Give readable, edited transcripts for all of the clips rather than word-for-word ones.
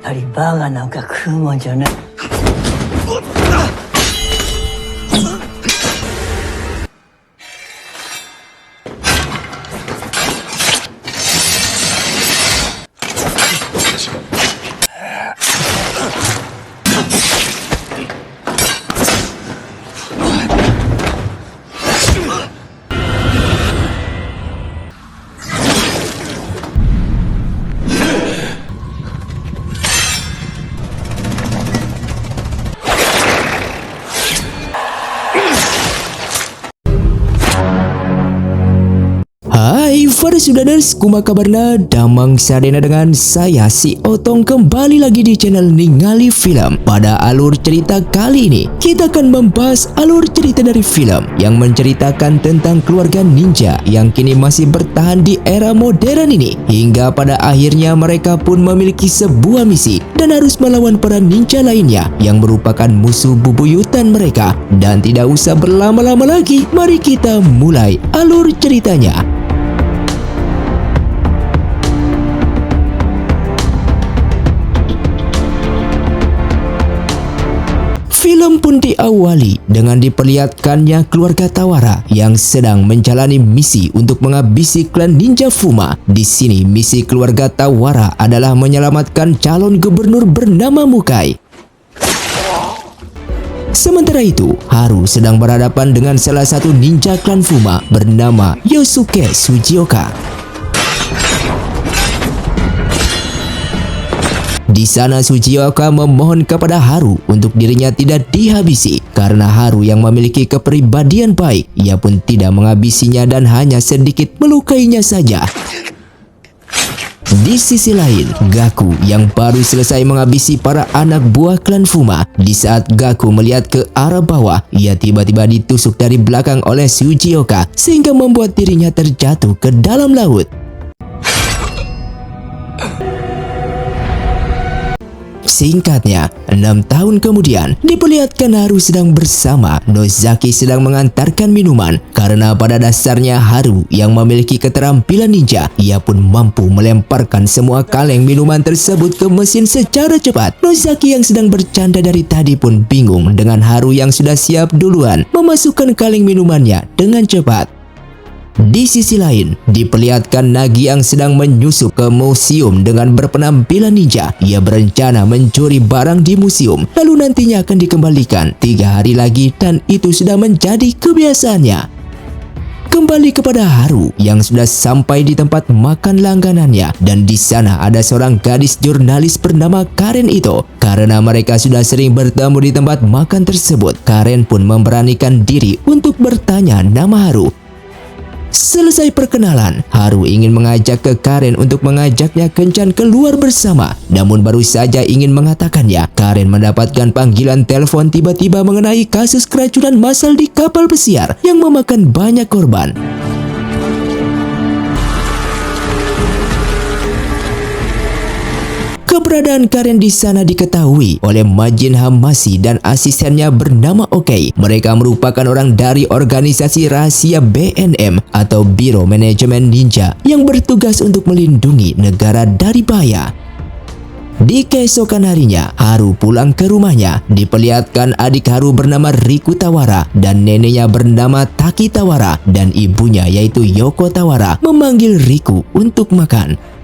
ぱりバーガーなんか食うもんじゃない。Hai para Sudaners, kumaha kabarna? Damang sadena dengan saya si Otong kembali lagi di channel Ningali Film. Pada alur cerita kali ini, kita akan membahas alur cerita dari film yang menceritakan tentang keluarga ninja yang kini masih bertahan di era modern ini. Hingga pada akhirnya mereka pun memiliki sebuah misi dan harus melawan para ninja lainnya yang merupakan musuh bubuyutan mereka. Dan tidak usah berlama-lama lagi, mari kita mulai alur ceritanya. Film pun diawali dengan diperlihatkannya keluarga Tawara yang sedang menjalani misi untuk menghabisi klan ninja Fuma. Di sini misi keluarga Tawara adalah menyelamatkan calon gubernur bernama Mukai. Sementara itu, Haru sedang berhadapan dengan salah satu ninja klan Fuma bernama Yosuke Sujioka. Di sana Sujioka memohon kepada Haru untuk dirinya tidak dihabisi karena Haru yang memiliki kepribadian baik. Ia pun tidak menghabisinya dan hanya sedikit melukainya saja. Di sisi lain, Gaku yang baru selesai menghabisi para anak buah klan Fuma. Di saat Gaku melihat ke arah bawah, ia tiba-tiba ditusuk dari belakang oleh Sujioka sehingga membuat dirinya terjatuh ke dalam laut. Singkatnya, 6 tahun kemudian diperlihatkan Haru sedang bersama Nozaki sedang mengantarkan minuman. Karena pada dasarnya Haru yang memiliki keterampilan ninja, ia pun mampu melemparkan semua kaleng minuman tersebut ke mesin secara cepat. Nozaki yang sedang bercanda dari tadi pun bingung dengan Haru yang sudah siap duluan memasukkan kaleng minumannya dengan cepat. Di sisi lain, diperlihatkan Nagi yang sedang menyusup ke museum dengan berpenampilan ninja. Ia berencana mencuri barang di museum, lalu nantinya akan dikembalikan 3 hari lagi dan itu sudah menjadi kebiasaannya. Kembali kepada Haru yang sudah sampai di tempat makan langganannya dan di sana ada seorang gadis jurnalis bernama Karen itu. Karena mereka sudah sering bertemu di tempat makan tersebut, Karen pun memberanikan diri untuk bertanya nama Haru. Selesai perkenalan, Haru ingin mengajak ke Karen untuk mengajaknya kencan keluar bersama. Namun baru saja ingin mengatakannya, Karen mendapatkan panggilan telepon tiba-tiba mengenai kasus keracunan massal di kapal pesiar yang memakan banyak korban. Keberadaan Karen di sana diketahui oleh Majin Hamasi dan asistennya bernama Okei. Mereka merupakan orang dari organisasi rahasia BNM atau Biro Manajemen Ninja yang bertugas untuk melindungi negara dari bahaya. Di keesokan harinya, Haru pulang ke rumahnya. Diperlihatkan adik Haru bernama Riku Tawara dan neneknya bernama Taki Tawara dan ibunya yaitu Yoko Tawara memanggil Riku untuk makan.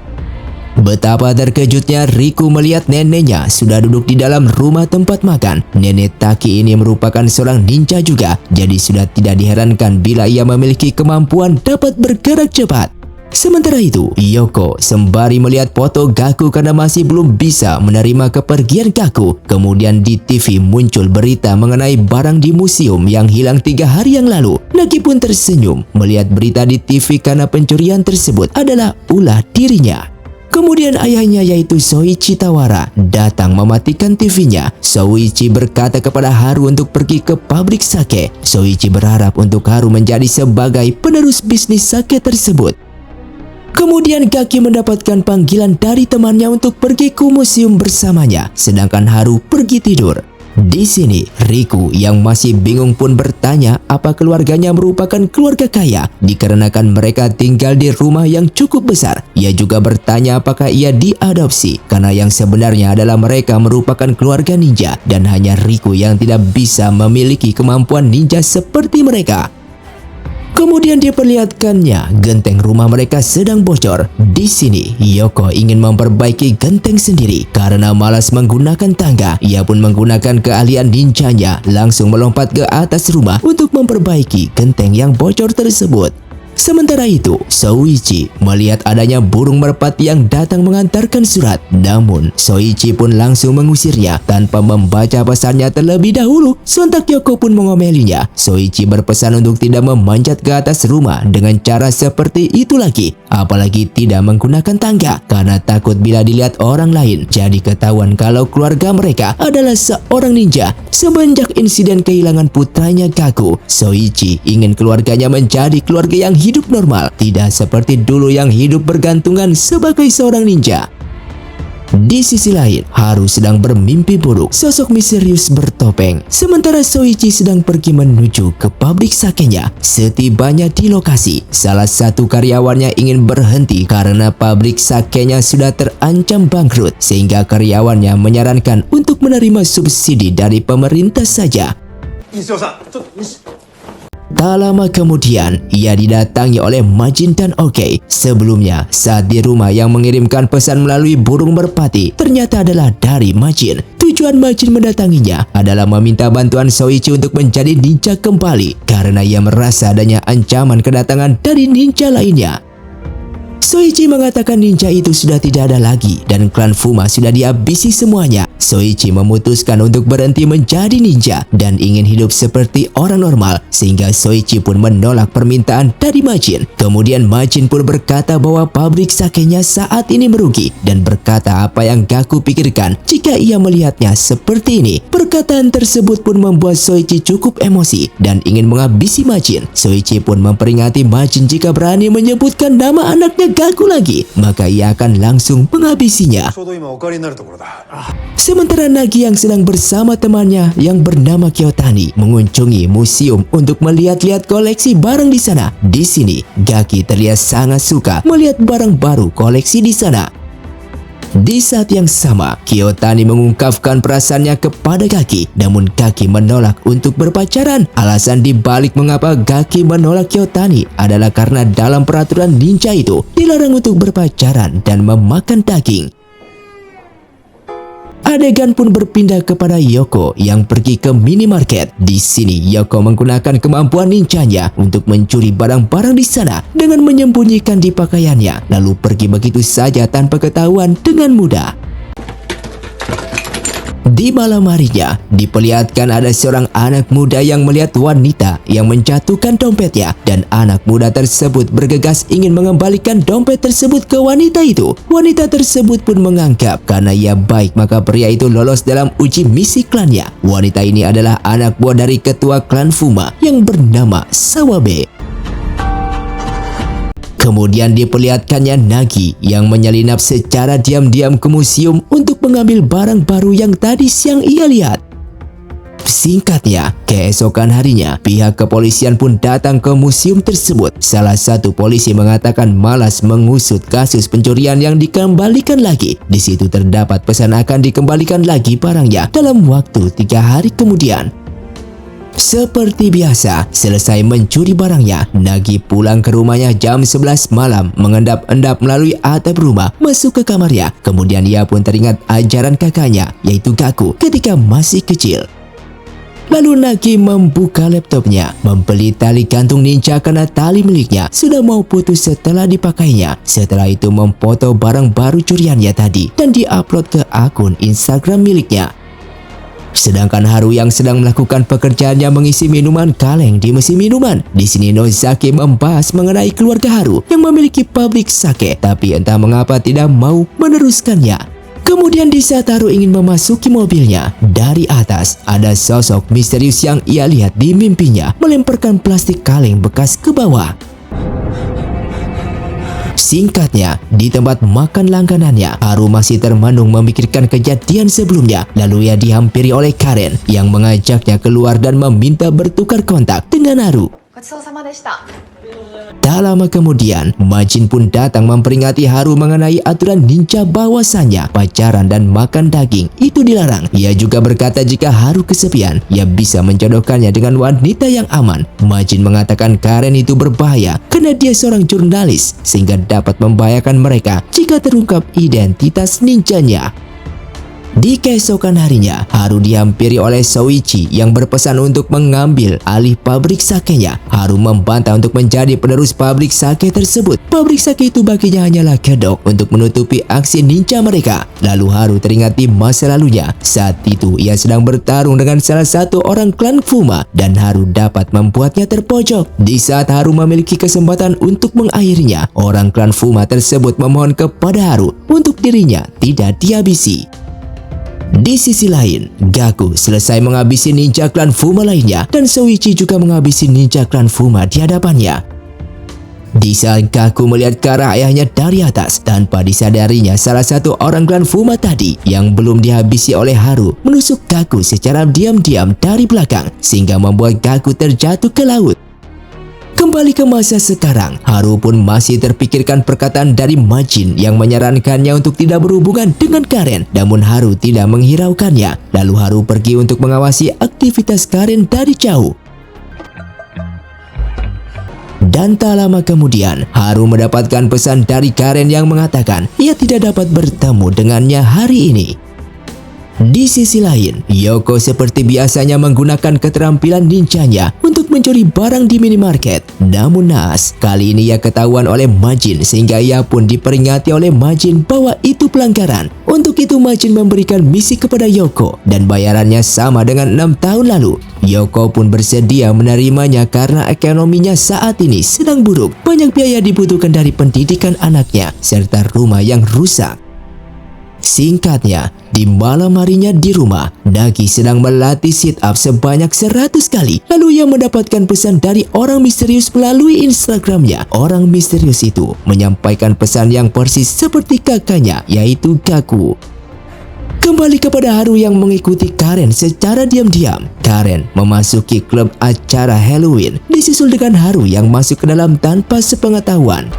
Betapa terkejutnya Riku melihat neneknya sudah duduk di dalam rumah tempat makan. Nenek Taki ini merupakan seorang ninja juga, jadi sudah tidak diherankan bila ia memiliki kemampuan dapat bergerak cepat. Sementara itu, Yoko sembari melihat foto Gaku karena masih belum bisa menerima kepergian Gaku. Kemudian di TV muncul berita mengenai barang di museum yang hilang 3 hari yang lalu. Nagi pun tersenyum melihat berita di TV karena pencurian tersebut adalah ulah dirinya. Kemudian ayahnya yaitu Soichi Tawara datang mematikan TV-nya. Soichi berkata kepada Haru untuk pergi ke pabrik sake. Soichi berharap untuk Haru menjadi sebagai penerus bisnis sake tersebut. Kemudian Gaki mendapatkan panggilan dari temannya untuk pergi ke museum bersamanya, sedangkan Haru pergi tidur. Di sini, Riku yang masih bingung pun bertanya apa keluarganya merupakan keluarga kaya dikarenakan mereka tinggal di rumah yang cukup besar. Ia juga bertanya apakah ia diadopsi karena yang sebenarnya adalah mereka merupakan keluarga ninja dan hanya Riku yang tidak bisa memiliki kemampuan ninja seperti mereka. Kemudian diperlihatkannya genteng rumah mereka sedang bocor. Di sini, Yoko ingin memperbaiki genteng sendiri karena malas menggunakan tangga. Ia pun menggunakan keahlian ninjanya langsung melompat ke atas rumah untuk memperbaiki genteng yang bocor tersebut. Sementara itu, Soichi melihat adanya burung merpati yang datang mengantarkan surat. Namun, Soichi pun langsung mengusirnya tanpa membaca pesannya terlebih dahulu. Sontak Yoko pun mengomelinya. Soichi berpesan untuk tidak memanjat ke atas rumah dengan cara seperti itu lagi. Apalagi tidak menggunakan tangga karena takut bila dilihat orang lain. Jadi ketahuan kalau keluarga mereka adalah seorang ninja. Semenjak insiden kehilangan putranya Gaku, Soichi ingin keluarganya menjadi keluarga yang hidup normal, tidak seperti dulu yang hidup bergantungan sebagai seorang ninja. Di sisi lain, Haru sedang bermimpi buruk. Sosok misterius bertopeng. Sementara Soichi sedang pergi menuju ke pabrik sakenya. Setibanya di lokasi, salah satu karyawannya ingin berhenti karena pabrik sakenya sudah terancam bangkrut, sehingga karyawannya menyarankan untuk menerima subsidi dari pemerintah saja. Tak lama kemudian, ia didatangi oleh Majin dan Oki. Sebelumnya, saat di rumah yang mengirimkan pesan melalui burung merpati, ternyata adalah dari Majin. Tujuan Majin mendatanginya adalah meminta bantuan Soichi untuk menjadi ninja kembali karena ia merasa adanya ancaman kedatangan dari ninja lainnya. Soichi mengatakan ninja itu sudah tidak ada lagi dan klan Fuma sudah dihabisi semuanya. Soichi memutuskan untuk berhenti menjadi ninja dan ingin hidup seperti orang normal, sehingga Soichi pun menolak permintaan dari Majin. Kemudian Majin pun berkata bahwa pabrik sakenya saat ini merugi dan berkata apa yang Gaku pikirkan jika ia melihatnya seperti ini. Perkataan tersebut pun membuat Soichi cukup emosi dan ingin menghabisi Majin. Soichi pun memperingati Majin jika berani menyebutkan nama anaknya Gaku lagi, maka ia akan langsung menghabisinya. Sementara Nagi yang sedang bersama temannya yang bernama Kyotani mengunjungi museum untuk melihat-lihat koleksi barang di sana. Di sini, Gaki terlihat sangat suka melihat barang baru koleksi di sana. Di saat yang sama, Kyotani mengungkapkan perasaannya kepada Gaki, namun Gaki menolak untuk berpacaran. Alasan dibalik mengapa Gaki menolak Kyotani adalah karena dalam peraturan ninja itu dilarang untuk berpacaran dan memakan daging. Adegan pun berpindah kepada Yoko yang pergi ke minimarket. Di sini Yoko menggunakan kemampuan ninjanya untuk mencuri barang-barang di sana dengan menyembunyikan di pakaiannya, lalu pergi begitu saja tanpa ketahuan dengan mudah. Di malam harinya, diperlihatkan ada seorang anak muda yang melihat wanita yang menjatuhkan dompetnya dan anak muda tersebut bergegas ingin mengembalikan dompet tersebut ke wanita itu. Wanita tersebut pun menganggap karena ia baik maka pria itu lolos dalam uji misi klannya. Wanita ini adalah anak buah dari ketua klan Fuma yang bernama Sawabe. Kemudian diperlihatkannya Nagi yang menyelinap secara diam-diam ke museum untuk mengambil barang baru yang tadi siang ia lihat. Singkatnya, keesokan harinya, pihak kepolisian pun datang ke museum tersebut. Salah satu polisi mengatakan malas mengusut kasus pencurian yang dikembalikan lagi. Di situ terdapat pesan akan dikembalikan lagi barangnya dalam waktu 3 hari kemudian. Seperti biasa, selesai mencuri barangnya, Nagi pulang ke rumahnya jam 11 malam, mengendap-endap melalui atap rumah, masuk ke kamarnya. Kemudian ia pun teringat ajaran kakaknya, yaitu Gaku, ketika masih kecil. Lalu Nagi membuka laptopnya, membeli tali gantung ninja karena tali miliknya sudah mau putus setelah dipakainya. Setelah itu memfoto barang baru curiannya tadi dan diupload ke akun Instagram miliknya. Sedangkan Haru yang sedang melakukan pekerjaannya mengisi minuman kaleng di mesin minuman. Di sini Nozaki membahas mengenai keluarga Haru yang memiliki pabrik sake, tapi entah mengapa tidak mau meneruskannya. Kemudian di saat Haru ingin memasuki mobilnya, dari atas ada sosok misterius yang ia lihat di mimpinya melemparkan plastik kaleng bekas ke bawah. Singkatnya, di tempat makan langganannya, Haru masih termenung memikirkan kejadian sebelumnya. Lalu ia dihampiri oleh Karen yang mengajaknya keluar dan meminta bertukar kontak dengan Haru. ごちそうさまでした。 Tak lama kemudian, Majin pun datang memperingati Haru mengenai aturan ninja bahwasannya pacaran dan makan daging itu dilarang. Ia juga berkata jika Haru kesepian, ia bisa menjodohkannya dengan wanita yang aman. Majin mengatakan Karen itu berbahaya karena dia seorang jurnalis sehingga dapat membahayakan mereka jika terungkap identitas ninjanya. Di keesokan harinya, Haru dihampiri oleh Soichi yang berpesan untuk mengambil alih pabrik sakenya. Haru membantah untuk menjadi penerus pabrik sake tersebut. Pabrik sake itu baginya hanyalah kedok untuk menutupi aksi ninja mereka. Lalu Haru teringat di masa lalunya. Saat itu ia sedang bertarung dengan salah satu orang klan Fuma dan Haru dapat membuatnya terpojok. Di saat Haru memiliki kesempatan untuk mengakhirinya, orang klan Fuma tersebut memohon kepada Haru untuk dirinya tidak dihabisi. Di sisi lain, Gaku selesai menghabisi ninja klan Fuma lainnya dan Soichi juga menghabisi ninja klan Fuma di hadapannya. Di saat Gaku melihat ke arah ayahnya dari atas, tanpa disadarinya salah satu orang klan Fuma tadi yang belum dihabisi oleh Haru menusuk Gaku secara diam-diam dari belakang sehingga membuat Gaku terjatuh ke laut. Kembali ke masa sekarang, Haru pun masih terpikirkan perkataan dari Majin yang menyarankannya untuk tidak berhubungan dengan Karen. Namun Haru tidak menghiraukannya. Lalu Haru pergi untuk mengawasi aktivitas Karen dari jauh. Dan tak lama kemudian, Haru mendapatkan pesan dari Karen yang mengatakan ia tidak dapat bertemu dengannya hari ini. Di sisi lain, Yoko seperti biasanya menggunakan keterampilan ninjanya untuk mencuri barang di minimarket. Namun naas, kali ini ia ketahuan oleh Majin sehingga ia pun diperingati oleh Majin bahwa itu pelanggaran. Untuk itu Majin memberikan misi kepada Yoko dan bayarannya sama dengan 6 tahun lalu. Yoko pun bersedia menerimanya karena ekonominya saat ini sedang buruk. Banyak biaya dibutuhkan dari pendidikan anaknya serta rumah yang rusak. Singkatnya, di malam harinya di rumah, Nagi sedang melatih sit-up sebanyak 100 kali. Lalu ia mendapatkan pesan dari orang misterius melalui Instagramnya. Orang misterius itu menyampaikan pesan yang persis seperti kakaknya, yaitu Gaku. Kembali kepada Haru yang mengikuti Karen secara diam-diam. Karen memasuki klub acara Halloween, disusul dengan Haru yang masuk ke dalam tanpa sepengetahuan.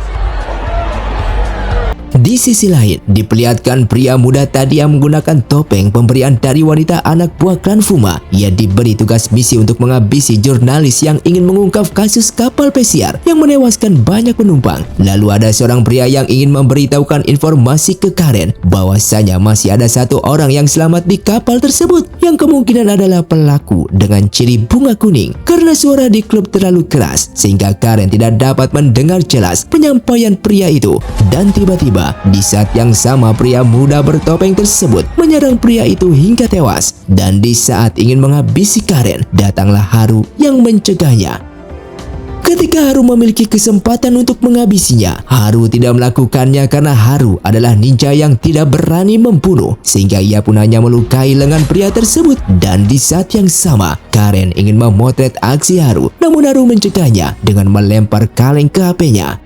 Di sisi lain, diperlihatkan pria muda tadi yang menggunakan topeng pemberian dari wanita anak buah klan Fuma. Ia diberi tugas misi untuk menghabisi jurnalis yang ingin mengungkap kasus kapal pesiar yang menewaskan banyak penumpang. Lalu ada seorang pria yang ingin memberitahukan informasi ke Karen bahwasanya masih ada satu orang yang selamat di kapal tersebut yang kemungkinan adalah pelaku dengan ciri bunga kuning. Karena suara di klub terlalu keras sehingga Karen tidak dapat mendengar jelas penyampaian pria itu. Dan tiba-tiba di saat yang sama pria muda bertopeng tersebut menyerang pria itu hingga tewas. Dan di saat ingin menghabisi Karen, datanglah Haru yang mencegahnya. Ketika Haru memiliki kesempatan untuk menghabisinya, Haru tidak melakukannya karena Haru adalah ninja yang tidak berani membunuh, sehingga ia pun hanya melukai lengan pria tersebut. Dan di saat yang sama, Karen ingin memotret aksi Haru, namun Haru mencegahnya dengan melempar kaleng ke HP-nya.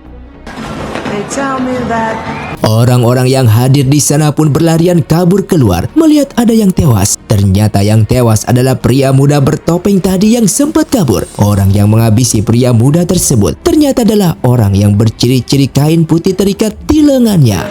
Orang-orang yang hadir di sana pun berlarian kabur keluar melihat ada yang tewas. Ternyata yang tewas adalah pria muda bertopeng tadi yang sempat kabur. Orang yang menghabisi pria muda tersebut ternyata adalah orang yang berciri-ciri kain putih terikat di lengannya.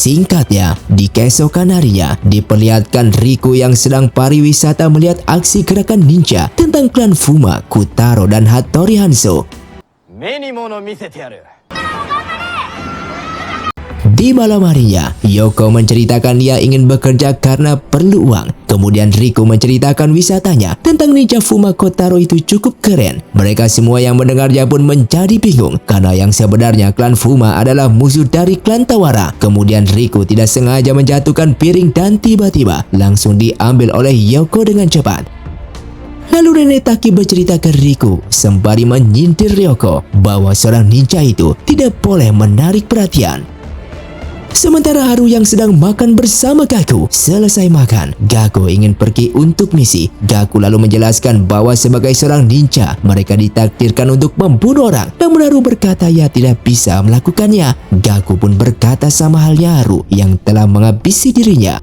Singkatnya, di keesokan harinya diperlihatkan Riku yang sedang pariwisata melihat aksi gerakan ninja tentang klan Fuma, Kutaro, dan Hattori Hanzo. Di malam harinya, Yoko menceritakan dia ingin bekerja karena perlu uang. Kemudian Riku menceritakan wisatanya tentang ninja Fuma Kotaro itu cukup keren. Mereka semua yang mendengarnya pun menjadi bingung karena yang sebenarnya klan Fuma adalah musuh dari klan Tawara. Kemudian Riku tidak sengaja menjatuhkan piring dan tiba-tiba langsung diambil oleh Yoko dengan cepat. Lalu Nenek Taki bercerita ke Riku sembari menyindir Yoko bahwa seorang ninja itu tidak boleh menarik perhatian. Sementara Haru yang sedang makan bersama Gaku. Selesai makan, Gaku ingin pergi untuk misi. Gaku lalu menjelaskan bahwa sebagai seorang ninja, mereka ditakdirkan untuk membunuh orang. Namun Haru berkata ia tidak bisa melakukannya. Gaku pun berkata sama halnya Haru yang telah menghabisi dirinya.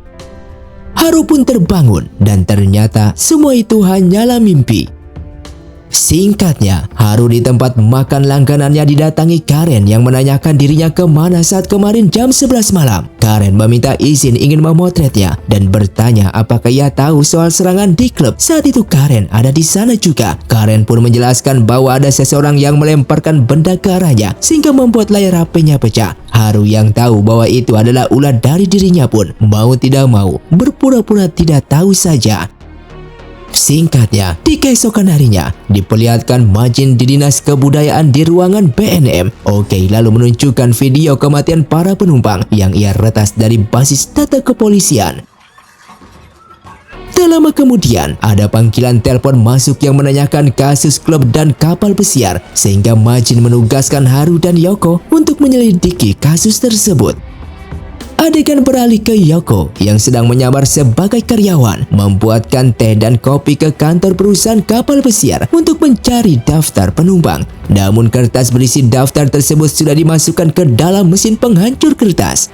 Haru pun terbangun dan ternyata semua itu hanyalah mimpi. Singkatnya, Haru di tempat makan langganannya didatangi Karen yang menanyakan dirinya kemana saat kemarin jam 11 malam. Karen meminta izin ingin memotretnya dan bertanya apakah ia tahu soal serangan di klub. Saat itu Karen ada di sana juga. Karen pun menjelaskan bahwa ada seseorang yang melemparkan benda ke arahnya sehingga membuat layar HP-nya pecah. Haru yang tahu bahwa itu adalah ulah dari dirinya pun mau tidak mau berpura-pura tidak tahu saja. Singkatnya, di keesokan harinya diperlihatkan Majin di dinas kebudayaan di ruangan BNM. Oke lalu menunjukkan video kematian para penumpang yang ia retas dari basis data kepolisian. Tak lama kemudian, ada panggilan telepon masuk yang menanyakan kasus klub dan kapal pesiar, sehingga Majin menugaskan Haru dan Yoko untuk menyelidiki kasus tersebut. Adegan beralih ke Yoko yang sedang menyamar sebagai karyawan, membuatkan teh dan kopi ke kantor perusahaan kapal pesiar untuk mencari daftar penumpang. Namun kertas berisi daftar tersebut sudah dimasukkan ke dalam mesin penghancur kertas.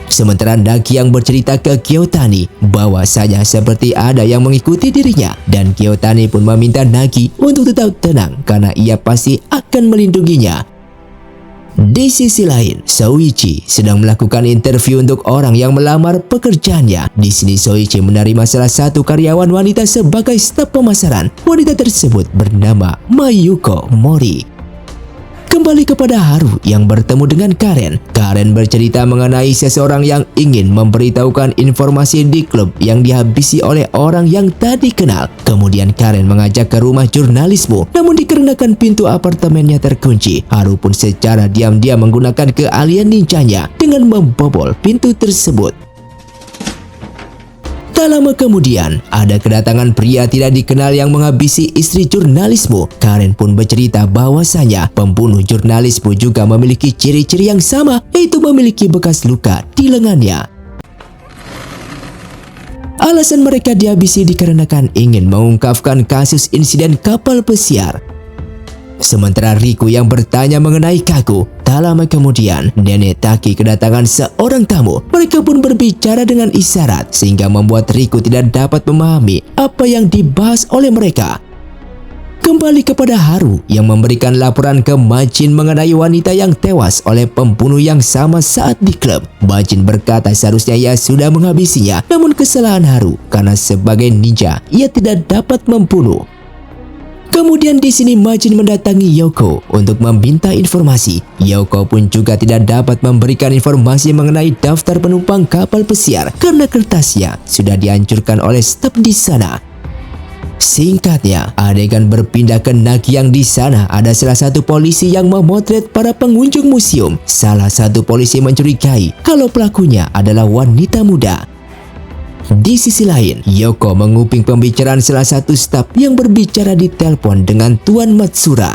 Sementara Nagi yang bercerita ke Gyotani bahwasanya seperti ada yang mengikuti dirinya, dan Gyotani pun meminta Nagi untuk tetap tenang karena ia pasti akan melindunginya. Di sisi lain, Soichi sedang melakukan interview untuk orang yang melamar pekerjaannya. Di sini Soichi menerima salah satu karyawan wanita sebagai staf pemasaran. Wanita tersebut bernama Mayuko Mori. Kembali kepada Haru yang bertemu dengan Karen. Karen bercerita mengenai seseorang yang ingin memberitahukan informasi di klub yang dihabisi oleh orang yang tak dikenal. Kemudian Karen mengajak ke rumah jurnalismu, namun dikarenakan pintu apartemennya terkunci, Haru pun secara diam-diam menggunakan keahlian ninjanya dengan membobol pintu tersebut. Tak lama kemudian, ada kedatangan pria tidak dikenal yang menghabisi istri jurnalismu. Karen pun bercerita bahwasanya pembunuh jurnalismu juga memiliki ciri-ciri yang sama, yaitu memiliki bekas luka di lengannya. Alasan mereka dihabisi dikarenakan ingin mengungkapkan kasus insiden kapal pesiar. Sementara Riku yang bertanya mengenai Kaku, tak lama kemudian Nenek Taki kedatangan seorang tamu. Mereka pun berbicara dengan isyarat sehingga membuat Riku tidak dapat memahami apa yang dibahas oleh mereka. Kembali kepada Haru yang memberikan laporan ke Majin mengenai wanita yang tewas oleh pembunuh yang sama saat di klub. Majin berkata seharusnya ia sudah menghabisinya, namun kesalahan Haru karena sebagai ninja ia tidak dapat membunuh. Kemudian di sini Majin mendatangi Yoko untuk meminta informasi. Yoko pun juga tidak dapat memberikan informasi mengenai daftar penumpang kapal pesiar karena kertasnya sudah dihancurkan oleh staf di sana. Singkatnya, adegan berpindah ke Nagi yang di sana ada salah satu polisi yang memotret para pengunjung museum. Salah satu polisi mencurigai kalau pelakunya adalah wanita muda. Di sisi lain, Yoko menguping pembicaraan salah satu staf yang berbicara di telepon dengan Tuan Matsura.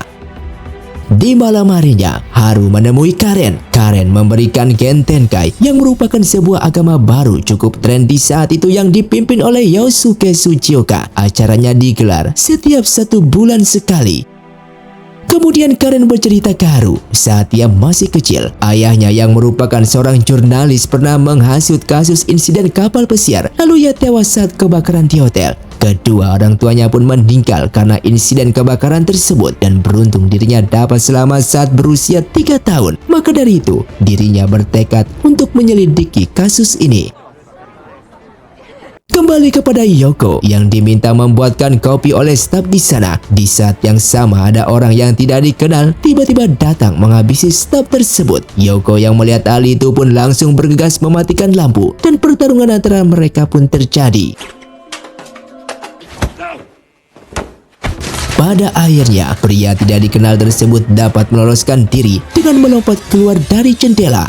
Di malam harinya, Haru menemui Karen. Karen memberikan Gentenkai yang merupakan sebuah agama baru cukup tren di saat itu yang dipimpin oleh Yosuke Tsuchioka. Acaranya digelar setiap 1 bulan sekali. Kemudian Karen bercerita ke Haru saat ia masih kecil, ayahnya yang merupakan seorang jurnalis pernah menghasut kasus insiden kapal pesiar, lalu ia tewas saat kebakaran di hotel. Kedua orang tuanya pun meninggal karena insiden kebakaran tersebut dan beruntung dirinya dapat selamat saat berusia 3 tahun. Maka dari itu, dirinya bertekad untuk menyelidiki kasus ini. Kembali kepada Yoko yang diminta membuatkan kopi oleh staf di sana. Di saat yang sama ada orang yang tidak dikenal tiba-tiba datang menghabisi staf tersebut. Yoko yang melihat hal itu pun langsung bergegas mematikan lampu dan pertarungan antara mereka pun terjadi. Pada akhirnya, pria tidak dikenal tersebut dapat meloloskan diri dengan melompat keluar dari jendela.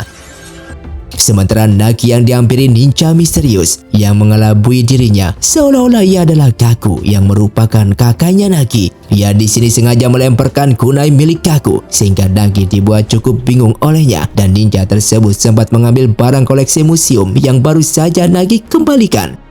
Sementara Nagi yang dihampiri ninja misterius yang mengelabui dirinya seolah-olah ia adalah Gaku yang merupakan kakaknya Nagi. Ia di sini sengaja melemparkan kunai milik Gaku sehingga Nagi dibuat cukup bingung olehnya dan ninja tersebut sempat mengambil barang koleksi museum yang baru saja Nagi kembalikan.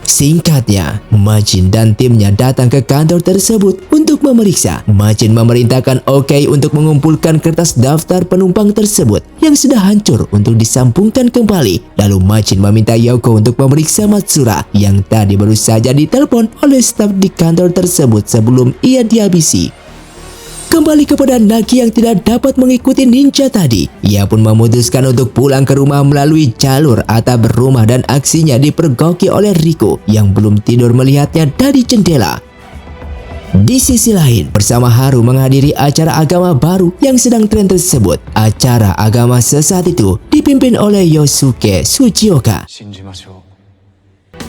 Singkatnya, Majin dan timnya datang ke kantor tersebut untuk memeriksa. Majin memerintahkan Oki untuk mengumpulkan kertas daftar penumpang tersebut yang sudah hancur untuk disambungkan kembali. Lalu Majin meminta Yoko untuk memeriksa Matsura yang tadi baru saja ditelepon oleh staf di kantor tersebut sebelum ia dihabisi. Kembali kepada Nagi yang tidak dapat mengikuti ninja tadi. Ia pun memutuskan untuk pulang ke rumah melalui jalur atap rumah dan aksinya dipergoki oleh Riku yang belum tidur melihatnya dari jendela. Di sisi lain, bersama Haru menghadiri acara agama baru yang sedang tren tersebut. Acara agama sesat itu dipimpin oleh Yosuke Tsuchioka.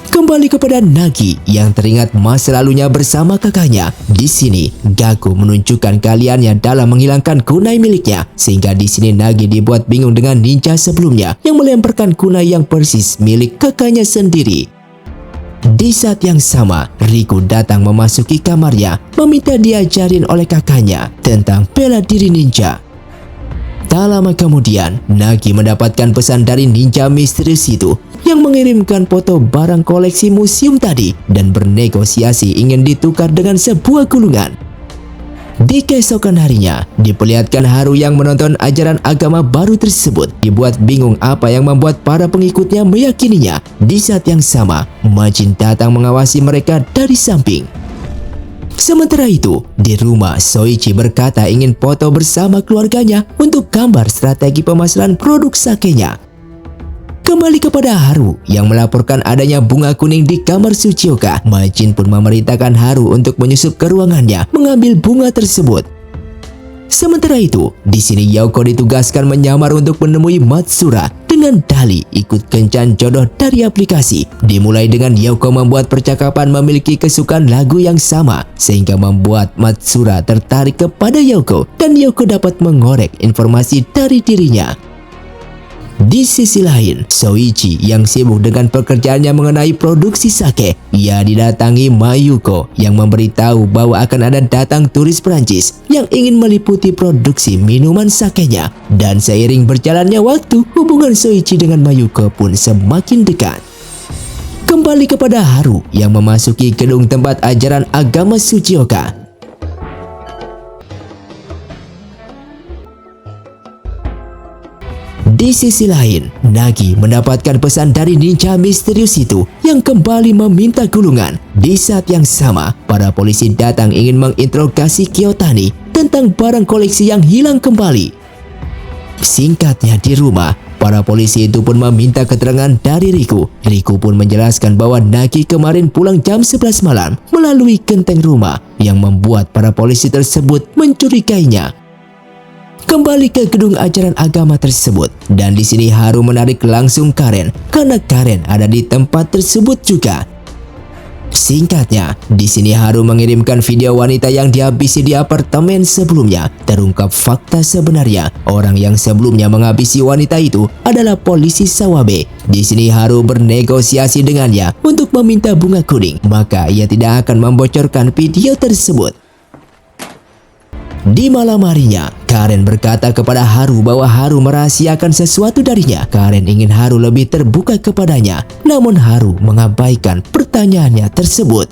Kembali kepada Nagi yang teringat masa lalunya bersama kakaknya. Di sini, Gaku menunjukkan keahliannya dalam menghilangkan kunai miliknya, sehingga di sini Nagi dibuat bingung dengan ninja sebelumnya yang melemparkan kunai yang persis milik kakaknya sendiri. Di saat yang sama, Riku datang memasuki kamarnya, meminta diajarin oleh kakaknya tentang bela diri ninja. Tak lama kemudian, Nagi mendapatkan pesan dari ninja misterius itu yang mengirimkan foto barang koleksi museum tadi dan bernegosiasi ingin ditukar dengan sebuah gulungan. Di keesokan harinya, diperlihatkan Haru yang menonton ajaran agama baru tersebut dibuat bingung apa yang membuat para pengikutnya meyakininya. Di saat yang sama, Majin datang mengawasi mereka dari samping. Sementara itu, di rumah Soichi berkata ingin foto bersama keluarganya untuk gambar strategi pemasaran produk sakenya. Kembali kepada Haru yang melaporkan adanya bunga kuning di kamar Tsuchioka. Majin pun memerintahkan Haru untuk menyusup ke ruangannya mengambil bunga tersebut. Sementara itu, di sini Yoko ditugaskan menyamar untuk menemui Matsura dengan dalih ikut kencan jodoh dari aplikasi. Dimulai dengan Yoko membuat percakapan memiliki kesukaan lagu yang sama sehingga membuat Matsura tertarik kepada Yoko dan Yoko dapat mengorek informasi dari dirinya. Di sisi lain, Soichi yang sibuk dengan pekerjaannya mengenai produksi sake. Ia didatangi Mayuko yang memberitahu bahwa akan ada datang turis Prancis yang ingin meliputi produksi minuman sakenya. Dan seiring berjalannya waktu, hubungan Soichi dengan Mayuko pun semakin dekat. Kembali kepada Haru yang memasuki gedung tempat ajaran agama Tsuchioka. Di sisi lain, Nagi mendapatkan pesan dari ninja misterius itu yang kembali meminta gulungan. Di saat yang sama, para polisi datang ingin menginterogasi Kyotani tentang barang koleksi yang hilang kembali. Singkatnya di rumah, para polisi itu pun meminta keterangan dari Riku. Riku pun menjelaskan bahwa Nagi kemarin pulang jam 11 malam melalui genteng rumah yang membuat para polisi tersebut mencurigainya. Kembali ke gedung ajaran agama tersebut dan di sini Haru menarik langsung Karen karena Karen ada di tempat tersebut juga. Singkatnya, di sini Haru mengirimkan video wanita yang dihabisi di apartemen sebelumnya. Terungkap fakta sebenarnya, orang yang sebelumnya menghabisi wanita itu adalah polisi Sawabe. Di sini Haru bernegosiasi dengannya untuk meminta bunga kuning, maka ia tidak akan membocorkan video tersebut. Di malam harinya, Karen berkata kepada Haru bahwa Haru merahasiakan sesuatu darinya. Karen ingin Haru lebih terbuka kepadanya, namun Haru mengabaikan pertanyaannya tersebut.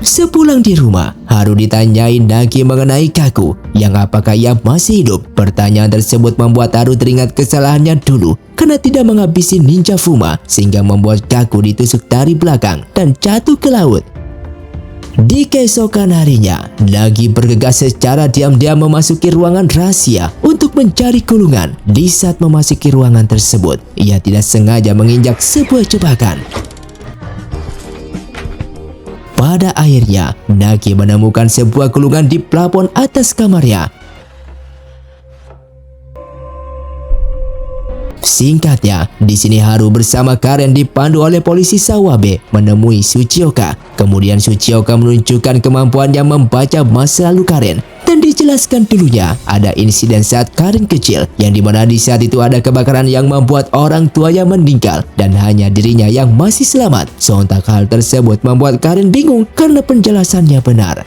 Sepulang di rumah, Haru ditanyai Nagi mengenai Gaku, yang apakah ia masih hidup. Pertanyaan tersebut membuat Haru teringat kesalahannya dulu karena tidak menghabisi ninja Fuma, sehingga membuat Gaku ditusuk dari belakang dan jatuh ke laut. Di keesokan harinya, Nagi bergegas secara diam-diam memasuki ruangan rahasia untuk mencari gulungan. Di saat memasuki ruangan tersebut, ia tidak sengaja menginjak sebuah jebakan. Pada akhirnya, Nagi menemukan sebuah gulungan di plafon atas kamarnya. Singkatnya, di sini Haru bersama Karen dipandu oleh polisi Sawabe menemui Tsuchioka. Kemudian Tsuchioka menunjukkan kemampuannya membaca masa lalu Karen dan dijelaskan menjelaskan dulunya ada insiden saat Karen kecil yang dimana di saat itu ada kebakaran yang membuat orang tuanya meninggal dan hanya dirinya yang masih selamat. Sontak hal tersebut membuat Karen bingung karena penjelasannya benar.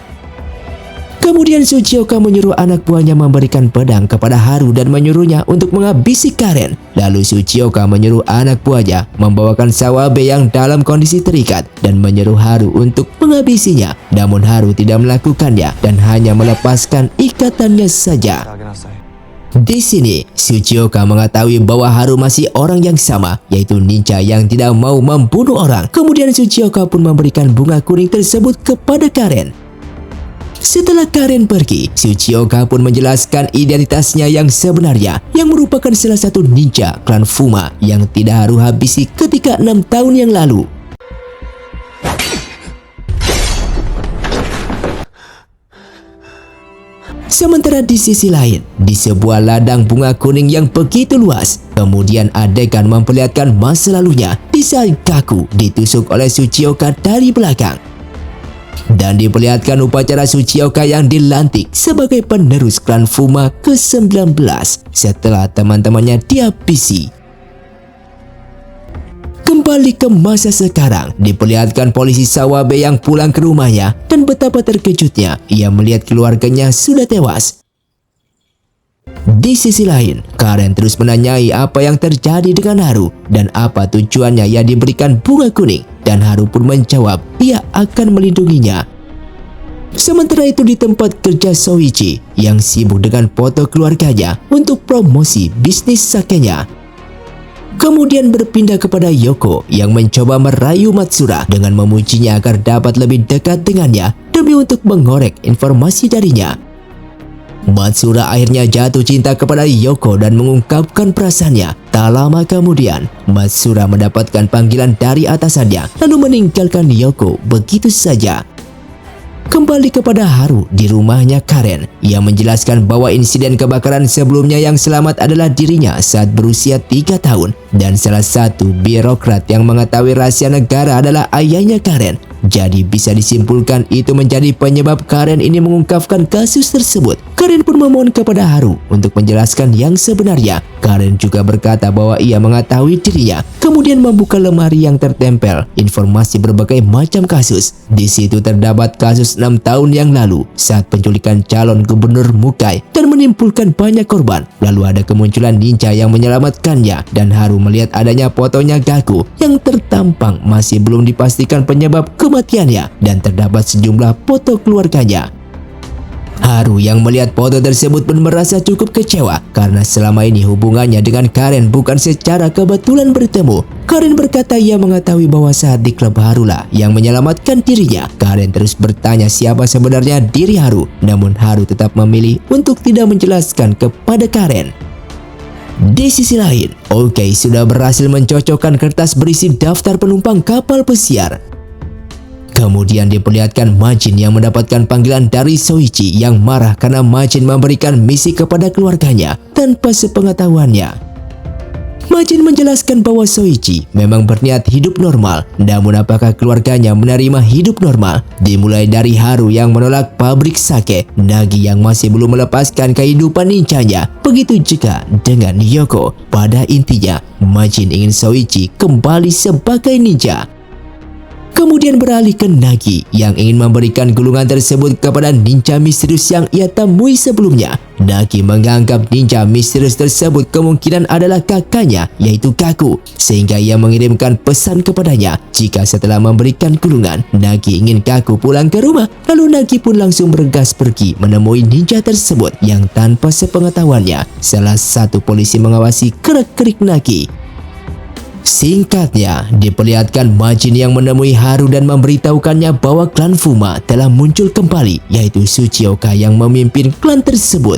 Kemudian Tsuchioka menyuruh anak buahnya memberikan pedang kepada Haru dan menyuruhnya untuk menghabisi Karen. Lalu Tsuchioka menyuruh anak buahnya membawakan Sawabe yang dalam kondisi terikat dan menyuruh Haru untuk menghabisinya. Namun Haru tidak melakukannya dan hanya melepaskan ikatannya saja. Di sini, Tsuchioka mengetahui bahwa Haru masih orang yang sama, yaitu ninja yang tidak mau membunuh orang. Kemudian Tsuchioka pun memberikan bunga kuning tersebut kepada Karen. Setelah Karen pergi, Tsuchioka pun menjelaskan identitasnya yang sebenarnya, yang merupakan salah satu ninja klan Fuma yang tidak Haru habisi ketika 6 tahun yang lalu. Sementara di sisi lain, di sebuah ladang bunga kuning yang begitu luas, kemudian adegan memperlihatkan masa lalunya di saat Kaku ditusuk oleh Tsuchioka dari belakang. Dan diperlihatkan upacara Tsuchioka yang dilantik sebagai penerus klan Fuma ke-19 setelah teman-temannya dihabisi. Kembali ke masa sekarang, diperlihatkan polisi Sawabe yang pulang ke rumahnya dan betapa terkejutnya ia melihat keluarganya sudah tewas. Di sisi lain, Karen terus menanyai apa yang terjadi dengan Haru dan apa tujuannya ia diberikan bunga kuning, dan Haru pun menjawab ia akan melindunginya. Sementara itu di tempat kerja Soichi yang sibuk dengan foto keluarganya untuk promosi bisnis sakenya. Kemudian berpindah kepada Yoko yang mencoba merayu Matsura dengan memujinya agar dapat lebih dekat dengannya demi untuk mengorek informasi darinya. Matsura akhirnya jatuh cinta kepada Yoko dan mengungkapkan perasaannya. Tak lama kemudian, Matsura mendapatkan panggilan dari atasannya lalu meninggalkan Yoko begitu saja. Kembali kepada Haru di rumahnya Karen, ia menjelaskan bahwa insiden kebakaran sebelumnya yang selamat adalah dirinya saat berusia 3 tahun dan salah satu birokrat yang mengetahui rahasia negara adalah ayahnya Karen. Jadi bisa disimpulkan itu menjadi penyebab Karen ini mengungkapkan kasus tersebut. Karen pun memohon kepada Haru untuk menjelaskan yang sebenarnya. Karen juga berkata bahwa ia mengetahui dirinya, kemudian membuka lemari yang tertempel informasi berbagai macam kasus. Di situ terdapat kasus 6 tahun yang lalu saat penculikan calon gubernur Mukai dan menimbulkan banyak korban. Lalu ada kemunculan ninja yang menyelamatkannya dan Haru melihat adanya fotonya Gaku yang tertampang masih belum dipastikan penyebab kematiannya dan terdapat sejumlah foto keluarganya. Haru yang melihat foto tersebut pun merasa cukup kecewa karena selama ini hubungannya dengan Karen bukan secara kebetulan bertemu. Karen berkata ia mengetahui bahwa saat di klub Harulah yang menyelamatkan dirinya. Karen terus bertanya siapa sebenarnya diri Haru, namun Haru tetap memilih untuk tidak menjelaskan kepada Karen. Di sisi lain, Oki sudah berhasil mencocokkan kertas berisi daftar penumpang kapal pesiar. Kemudian diperlihatkan Majin yang mendapatkan panggilan dari Soichi yang marah karena Majin memberikan misi kepada keluarganya tanpa sepengetahuannya. Majin menjelaskan bahwa Soichi memang berniat hidup normal, namun apakah keluarganya menerima hidup normal? Dimulai dari Haru yang menolak pabrik sake, Nagi yang masih belum melepaskan kehidupan ninjanya, begitu juga dengan Yoko. Pada intinya, Majin ingin Soichi kembali sebagai ninja. Kemudian beralih ke Nagi yang ingin memberikan gulungan tersebut kepada ninja misterius yang ia temui sebelumnya. Nagi menganggap ninja misterius tersebut kemungkinan adalah kakaknya yaitu Kaku, sehingga ia mengirimkan pesan kepadanya jika setelah memberikan gulungan Nagi ingin Kaku pulang ke rumah. Lalu Nagi pun langsung bergegas pergi menemui ninja tersebut yang tanpa sepengetahuannya salah satu polisi mengawasi gerak-gerik Nagi. Singkatnya, diperlihatkan Majin yang menemui Haru dan memberitahukannya bahwa klan Fuma telah muncul kembali, yaitu Tsuchioka yang memimpin klan tersebut.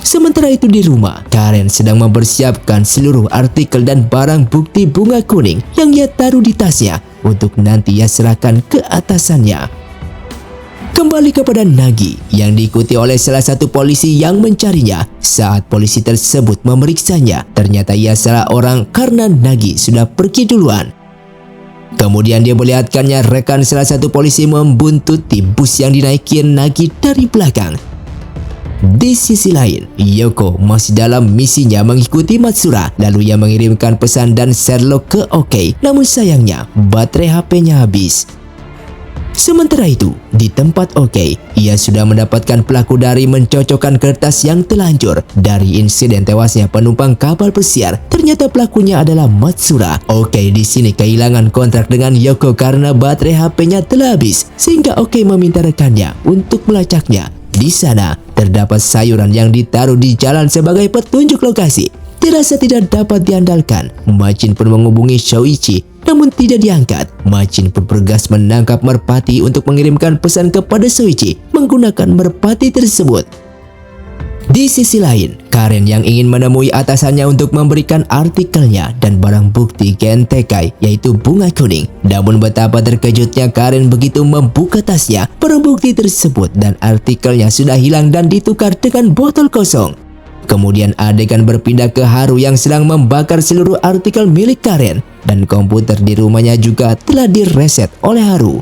Sementara itu di rumah, Karen sedang mempersiapkan seluruh artikel dan barang bukti bunga kuning yang ia taruh di tasnya untuk nanti ia serahkan ke atasannya. Kembali kepada Nagi yang diikuti oleh salah satu polisi yang mencarinya. Saat polisi tersebut memeriksanya, ternyata ia salah orang karena Nagi sudah pergi duluan. Kemudian dia melihatkannya rekan salah satu polisi membuntuti bus yang dinaiki Nagi dari belakang. Di sisi lain, Yoko masih dalam misinya mengikuti Matsura, lalu ia mengirimkan pesan dan Sherlock ke OK. Namun sayangnya, baterai HP-nya habis. Sementara itu, di tempat OK, ia sudah mendapatkan pelaku dari mencocokkan kertas yang telanjur. Dari insiden tewasnya penumpang kapal pesiar, ternyata pelakunya adalah Matsura. OK di sini kehilangan kontrak dengan Yoko karena baterai HP-nya telah habis, sehingga OK meminta rekannya untuk melacaknya. Di sana, terdapat sayuran yang ditaruh di jalan sebagai petunjuk lokasi. Dirasa tidak dapat diandalkan, Majin pun menghubungi Shoichi, namun tidak diangkat. Majin pun bergegas menangkap merpati untuk mengirimkan pesan kepada Shoichi menggunakan merpati tersebut. Di sisi lain, Karen yang ingin menemui atasannya untuk memberikan artikelnya dan barang bukti Gentekai, yaitu bunga kuning. Namun betapa terkejutnya Karen begitu membuka tasnya, barang bukti tersebut dan artikelnya sudah hilang dan ditukar dengan botol kosong. Kemudian adegan berpindah ke Haru yang sedang membakar seluruh artikel milik Karen, dan komputer di rumahnya juga telah direset oleh Haru.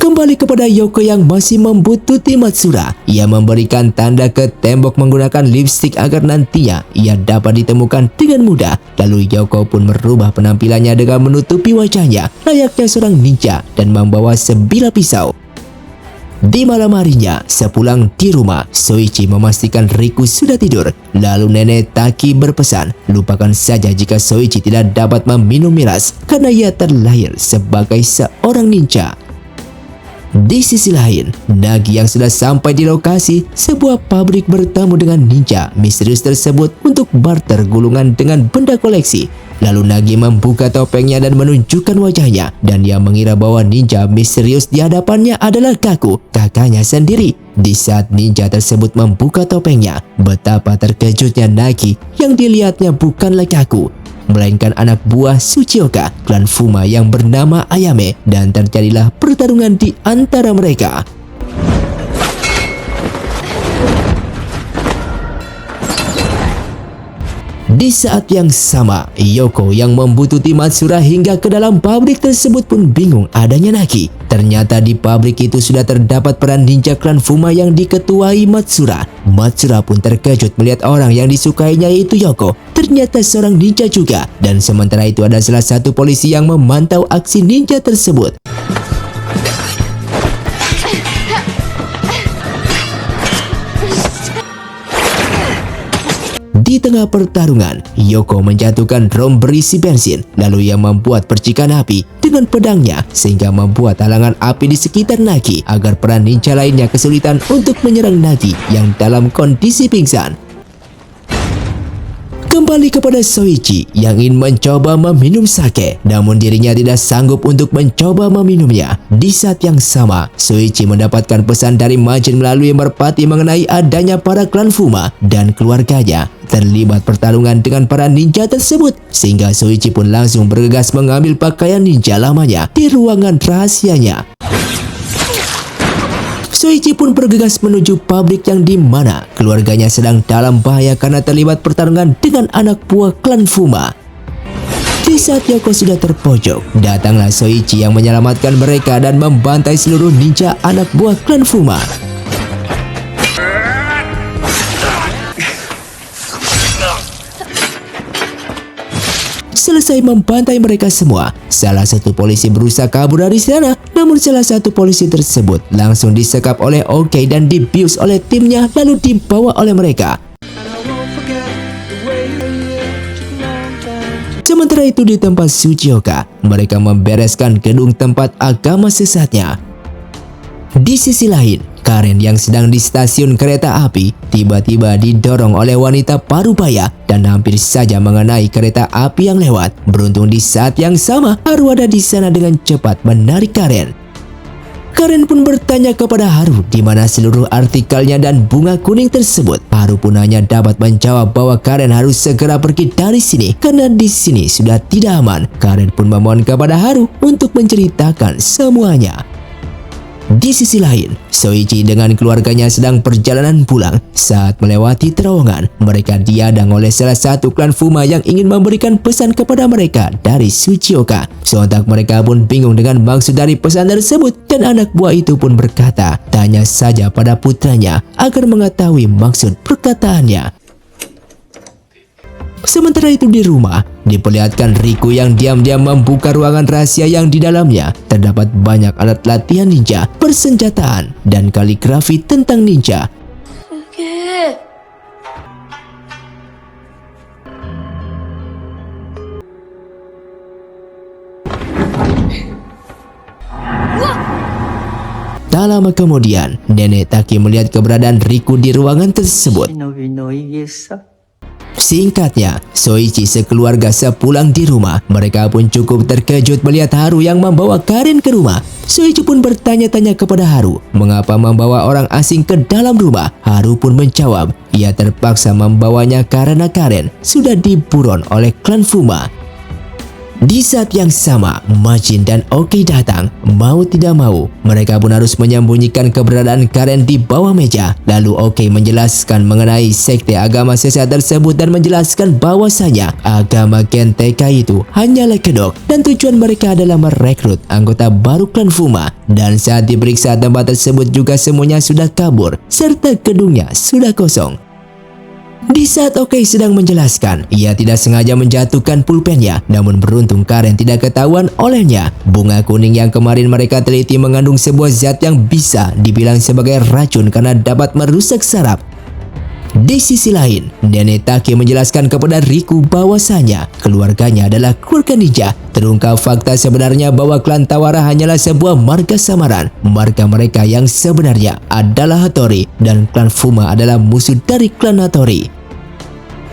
Kembali kepada Yoko yang masih membuntuti Matsura. Ia memberikan tanda ke tembok menggunakan lipstik agar nantinya ia dapat ditemukan dengan mudah. Lalu Yoko pun merubah penampilannya dengan menutupi wajahnya layaknya seorang ninja dan membawa sebilah pisau. Di malam harinya, sepulang di rumah, Shoichi memastikan Riku sudah tidur. Lalu nenek Taki berpesan, lupakan saja jika Shoichi tidak dapat meminum miras karena ia terlahir sebagai seorang ninja. Di sisi lain, Nagi yang sudah sampai di lokasi sebuah pabrik bertemu dengan ninja misterius tersebut untuk barter gulungan dengan benda koleksi. Lalu Nagi membuka topengnya dan menunjukkan wajahnya, dan ia mengira bahwa ninja misterius di hadapannya adalah Kaku, kakaknya sendiri. Di saat ninja tersebut membuka topengnya, betapa terkejutnya Nagi yang dilihatnya bukanlah Kaku, melainkan anak buah Tsuchioka, klan Fuma yang bernama Ayame, dan terjadilah pertarungan di antara mereka. Di saat yang sama, Yoko yang membuntuti Matsura hingga ke dalam pabrik tersebut pun bingung adanya Nagi. Ternyata di pabrik itu sudah terdapat peran ninja klan Fuma yang diketuai Matsura. Matsura pun terkejut melihat orang yang disukainya yaitu Yoko ternyata seorang ninja juga. Dan sementara itu ada salah satu polisi yang memantau aksi ninja tersebut. Di tengah pertarungan, Yoko menjatuhkan drum berisi bensin, lalu ia membuat percikan api dengan pedangnya sehingga membuat halangan api di sekitar Nagi agar peran ninja lainnya kesulitan untuk menyerang Nagi yang dalam kondisi pingsan. Kembali kepada Shoichi yang ingin mencoba meminum sake, namun dirinya tidak sanggup untuk mencoba meminumnya. Di saat yang sama, Shoichi mendapatkan pesan dari Majin melalui merpati mengenai adanya para klan Fuma dan keluarganya terlibat pertarungan dengan para ninja tersebut, sehingga Shoichi pun langsung bergegas mengambil pakaian ninja lamanya di ruangan rahasianya. Shoichi pun bergegas menuju pabrik yang dimana keluarganya sedang dalam bahaya karena terlibat pertarungan dengan anak buah klan Fuma. Di saat Yoko sudah terpojok, datanglah Shoichi yang menyelamatkan mereka dan membantai seluruh ninja anak buah klan Fuma. Selesai membantai mereka semua, salah satu polisi berusaha kabur dari sana, namun salah satu polisi tersebut langsung disekap oleh OK dan dibius oleh timnya lalu dibawa oleh mereka. Sementara itu di tempat Tsuchioka, mereka membereskan gedung tempat agama sesatnya. Di sisi lain, Karen yang sedang di stasiun kereta api tiba-tiba didorong oleh wanita parubaya dan hampir saja mengenai kereta api yang lewat. Beruntung di saat yang sama, Haru ada di sana dengan cepat menarik Karen. Karen pun bertanya kepada Haru di mana seluruh artikelnya dan bunga kuning tersebut. Haru pun hanya dapat menjawab bahwa Karen harus segera pergi dari sini karena di sini sudah tidak aman. Karen pun memohon kepada Haru untuk menceritakan semuanya. Di sisi lain, Soichi dengan keluarganya sedang perjalanan pulang. Saat melewati terowongan, mereka diadang oleh salah satu klan Fuma yang ingin memberikan pesan kepada mereka dari Tsuchioka. Sontak mereka pun bingung dengan maksud dari pesan tersebut dan anak buah itu pun berkata, tanya saja pada putranya agar mengetahui maksud perkataannya. Sementara itu di rumah, diperlihatkan Riku yang diam-diam membuka ruangan rahasia yang di dalamnya terdapat banyak alat latihan ninja, persenjataan, dan kaligrafi tentang ninja. Tak lama kemudian, Nenek Taki melihat keberadaan Riku di ruangan tersebut. 忍びの家さ。 Singkatnya, Soichi sekeluarga sepulang di rumah, mereka pun cukup terkejut melihat Haru yang membawa Karen ke rumah. Soichi pun bertanya-tanya kepada Haru, mengapa membawa orang asing ke dalam rumah? Haru pun menjawab, ia terpaksa membawanya karena Karen sudah diburon oleh klan Fuma. Di saat yang sama, Majin dan Oki datang. Mau tidak mau, mereka pun harus menyembunyikan keberadaan Karen di bawah meja. Lalu Oki menjelaskan mengenai sekte agama sesat tersebut dan menjelaskan bahwasanya agama Genteka itu hanyalah kedok dan tujuan mereka adalah merekrut anggota baru klan Fuma. Dan saat diperiksa tempat tersebut juga semuanya sudah kabur serta gedungnya sudah kosong. Di saat Oki sedang menjelaskan, ia tidak sengaja menjatuhkan pulpennya, namun beruntung Karen tidak ketahuan olehnya. Bunga kuning yang kemarin mereka teliti mengandung sebuah zat yang bisa dibilang sebagai racun karena dapat merusak saraf. Di sisi lain, Nenek Taki menjelaskan kepada Riku bahwasanya keluarganya adalah keluarga ninja. Terungkap fakta sebenarnya bahwa klan Tawara hanyalah sebuah marga samaran. Marga mereka yang sebenarnya adalah Hattori dan klan Fuma adalah musuh dari klan Hattori.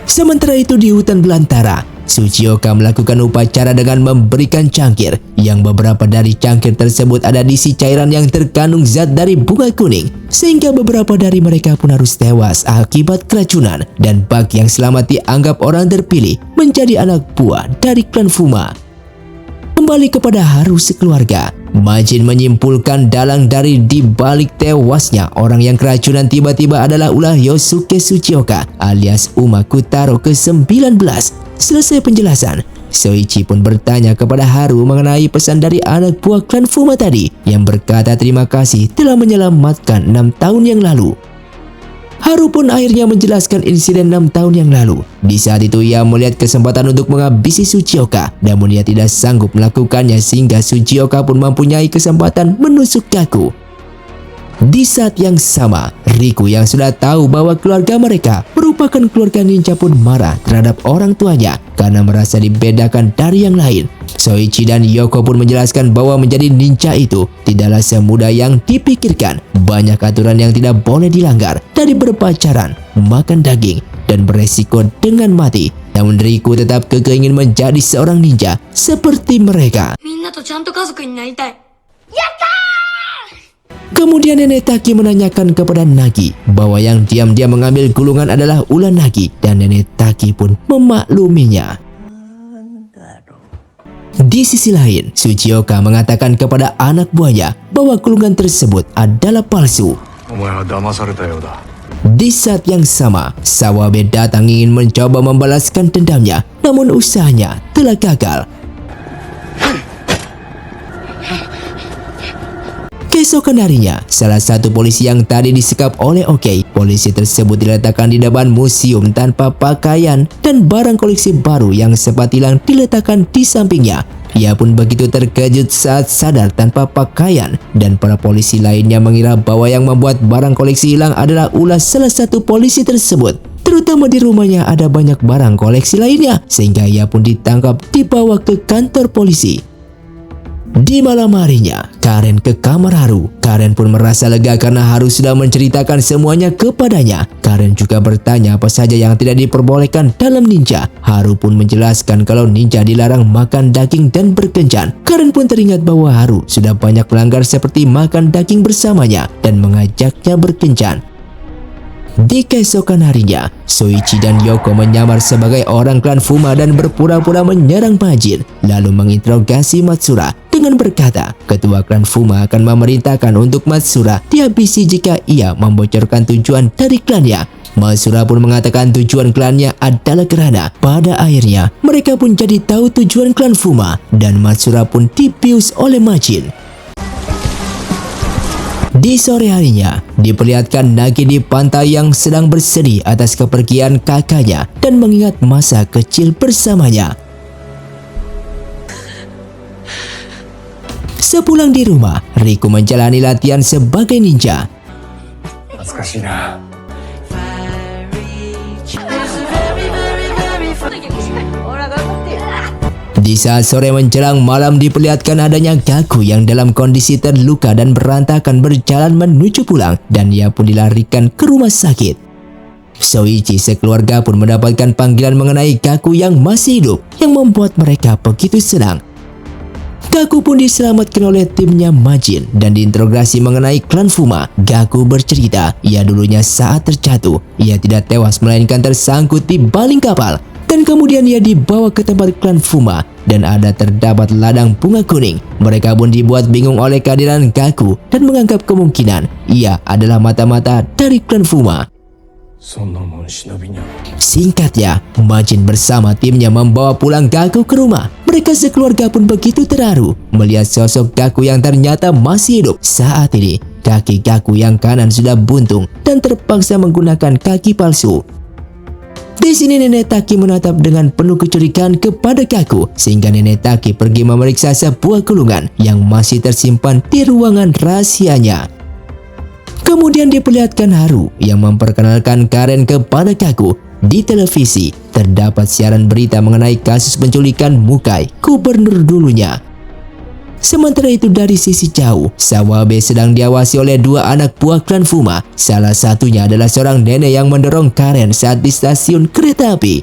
Sementara itu di hutan belantara, Tsuchioka melakukan upacara dengan memberikan cangkir, yang beberapa dari cangkir tersebut ada diisi cairan yang terkandung zat dari bunga kuning, sehingga beberapa dari mereka pun harus tewas akibat keracunan, dan Bak yang selamat dianggap orang terpilih menjadi anak buah dari klan Fuma. Kembali kepada Haru sekeluarga, Majin menyimpulkan dalang dari di balik tewasnya orang yang keracunan tiba-tiba adalah ulah Yosuke Tsuchioka alias Uma Kutaro ke-19. Selesai penjelasan, Soichi pun bertanya kepada Haru mengenai pesan dari anak buah klan Fuma tadi yang berkata terima kasih telah menyelamatkan 6 tahun yang lalu. Haru pun akhirnya menjelaskan insiden 6 tahun yang lalu. Di saat itu ia melihat kesempatan untuk menghabisi Tsuchioka, namun ia tidak sanggup melakukannya sehingga Tsuchioka pun mempunyai kesempatan menusuk dagu. Di saat yang sama, Riku yang sudah tahu bahwa keluarga mereka merupakan keluarga ninja pun marah terhadap orang tuanya karena merasa dibedakan dari yang lain. Soichi dan Yoko pun menjelaskan bahwa menjadi ninja itu tidaklah semudah yang dipikirkan. Banyak aturan yang tidak boleh dilanggar, dari berpacaran, makan daging, dan beresiko dengan mati. Namun Riku tetap kekeh ingin menjadi seorang ninja seperti mereka. Kemudian Nenek Taki menanyakan kepada Nagi bahwa yang diam-diam mengambil gulungan adalah ular Nagi, dan Nenek Taki pun memakluminya. Di sisi lain, Tsuchioka mengatakan kepada anak buahnya bahwa gulungan tersebut adalah palsu. Di saat yang sama, Sawabe datang ingin mencoba membalaskan dendamnya, namun usahanya telah gagal. Keesokan harinya, salah satu polisi yang tadi disekap oleh Oki, polisi tersebut diletakkan di depan museum tanpa pakaian dan barang koleksi baru yang sempat hilang diletakkan di sampingnya. Ia pun begitu terkejut saat sadar tanpa pakaian, dan para polisi lainnya mengira bahwa yang membuat barang koleksi hilang adalah ulah salah satu polisi tersebut. Terutama di rumahnya ada banyak barang koleksi lainnya, sehingga ia pun ditangkap dibawa ke kantor polisi. Di malam harinya, Karen ke kamar Haru. Karen pun merasa lega karena Haru sudah menceritakan semuanya kepadanya. Karen juga bertanya apa saja yang tidak diperbolehkan dalam ninja. Haru pun menjelaskan kalau ninja dilarang makan daging dan berkencan. Karen pun teringat bahwa Haru sudah banyak melanggar seperti makan daging bersamanya dan mengajaknya berkencan. Di keesokan harinya, Soichi dan Yoko menyamar sebagai orang klan Fuma dan berpura-pura menyerang Majin, lalu menginterogasi Matsura dengan berkata, ketua klan Fuma akan memerintahkan untuk Matsura dihabisi jika ia membocorkan tujuan dari klannya. Matsura pun mengatakan tujuan klannya adalah gerhana. Pada akhirnya, mereka pun jadi tahu tujuan klan Fuma dan Matsura pun dibius oleh Majin. Di sore harinya, diperlihatkan Nagi di pantai yang sedang bersedih atas kepergian kakaknya dan mengingat masa kecil bersamanya. Sepulang di rumah, Riku menjalani latihan sebagai ninja. Di saat sore menjelang malam diperlihatkan adanya Gaku yang dalam kondisi terluka dan berantakan berjalan menuju pulang dan ia pun dilarikan ke rumah sakit. Soichi sekeluarga pun mendapatkan panggilan mengenai Gaku yang masih hidup yang membuat mereka begitu senang. Gaku pun diselamatkan oleh timnya Majin dan diinterogasi mengenai klan Fuma. Gaku bercerita, ia dulunya saat terjatuh, ia tidak tewas melainkan tersangkut di baling kapal. Dan kemudian ia dibawa ke tempat klan Fuma dan ada terdapat ladang bunga kuning. Mereka pun dibuat bingung oleh kehadiran Gaku dan menganggap kemungkinan ia adalah mata-mata dari klan Fuma. Singkatnya, Majin bersama timnya membawa pulang Gaku ke rumah. Mereka sekeluarga pun begitu terharu melihat sosok Gaku yang ternyata masih hidup. Saat ini, kaki Gaku yang kanan sudah buntung dan terpaksa menggunakan kaki palsu. Di sini Nenek Taki menatap dengan penuh kecurigaan kepada Gaku sehingga Nenek Taki pergi memeriksa sebuah gulungan yang masih tersimpan di ruangan rahasianya. Kemudian diperlihatkan Haru yang memperkenalkan Karen kepada Gaku. Di televisi terdapat siaran berita mengenai kasus penculikan Mukai, gubernur dulunya. Sementara itu dari sisi jauh, Sawabe sedang diawasi oleh dua anak buah klan Fuma. Salah satunya adalah seorang nenek yang mendorong Karen saat di stasiun kereta api.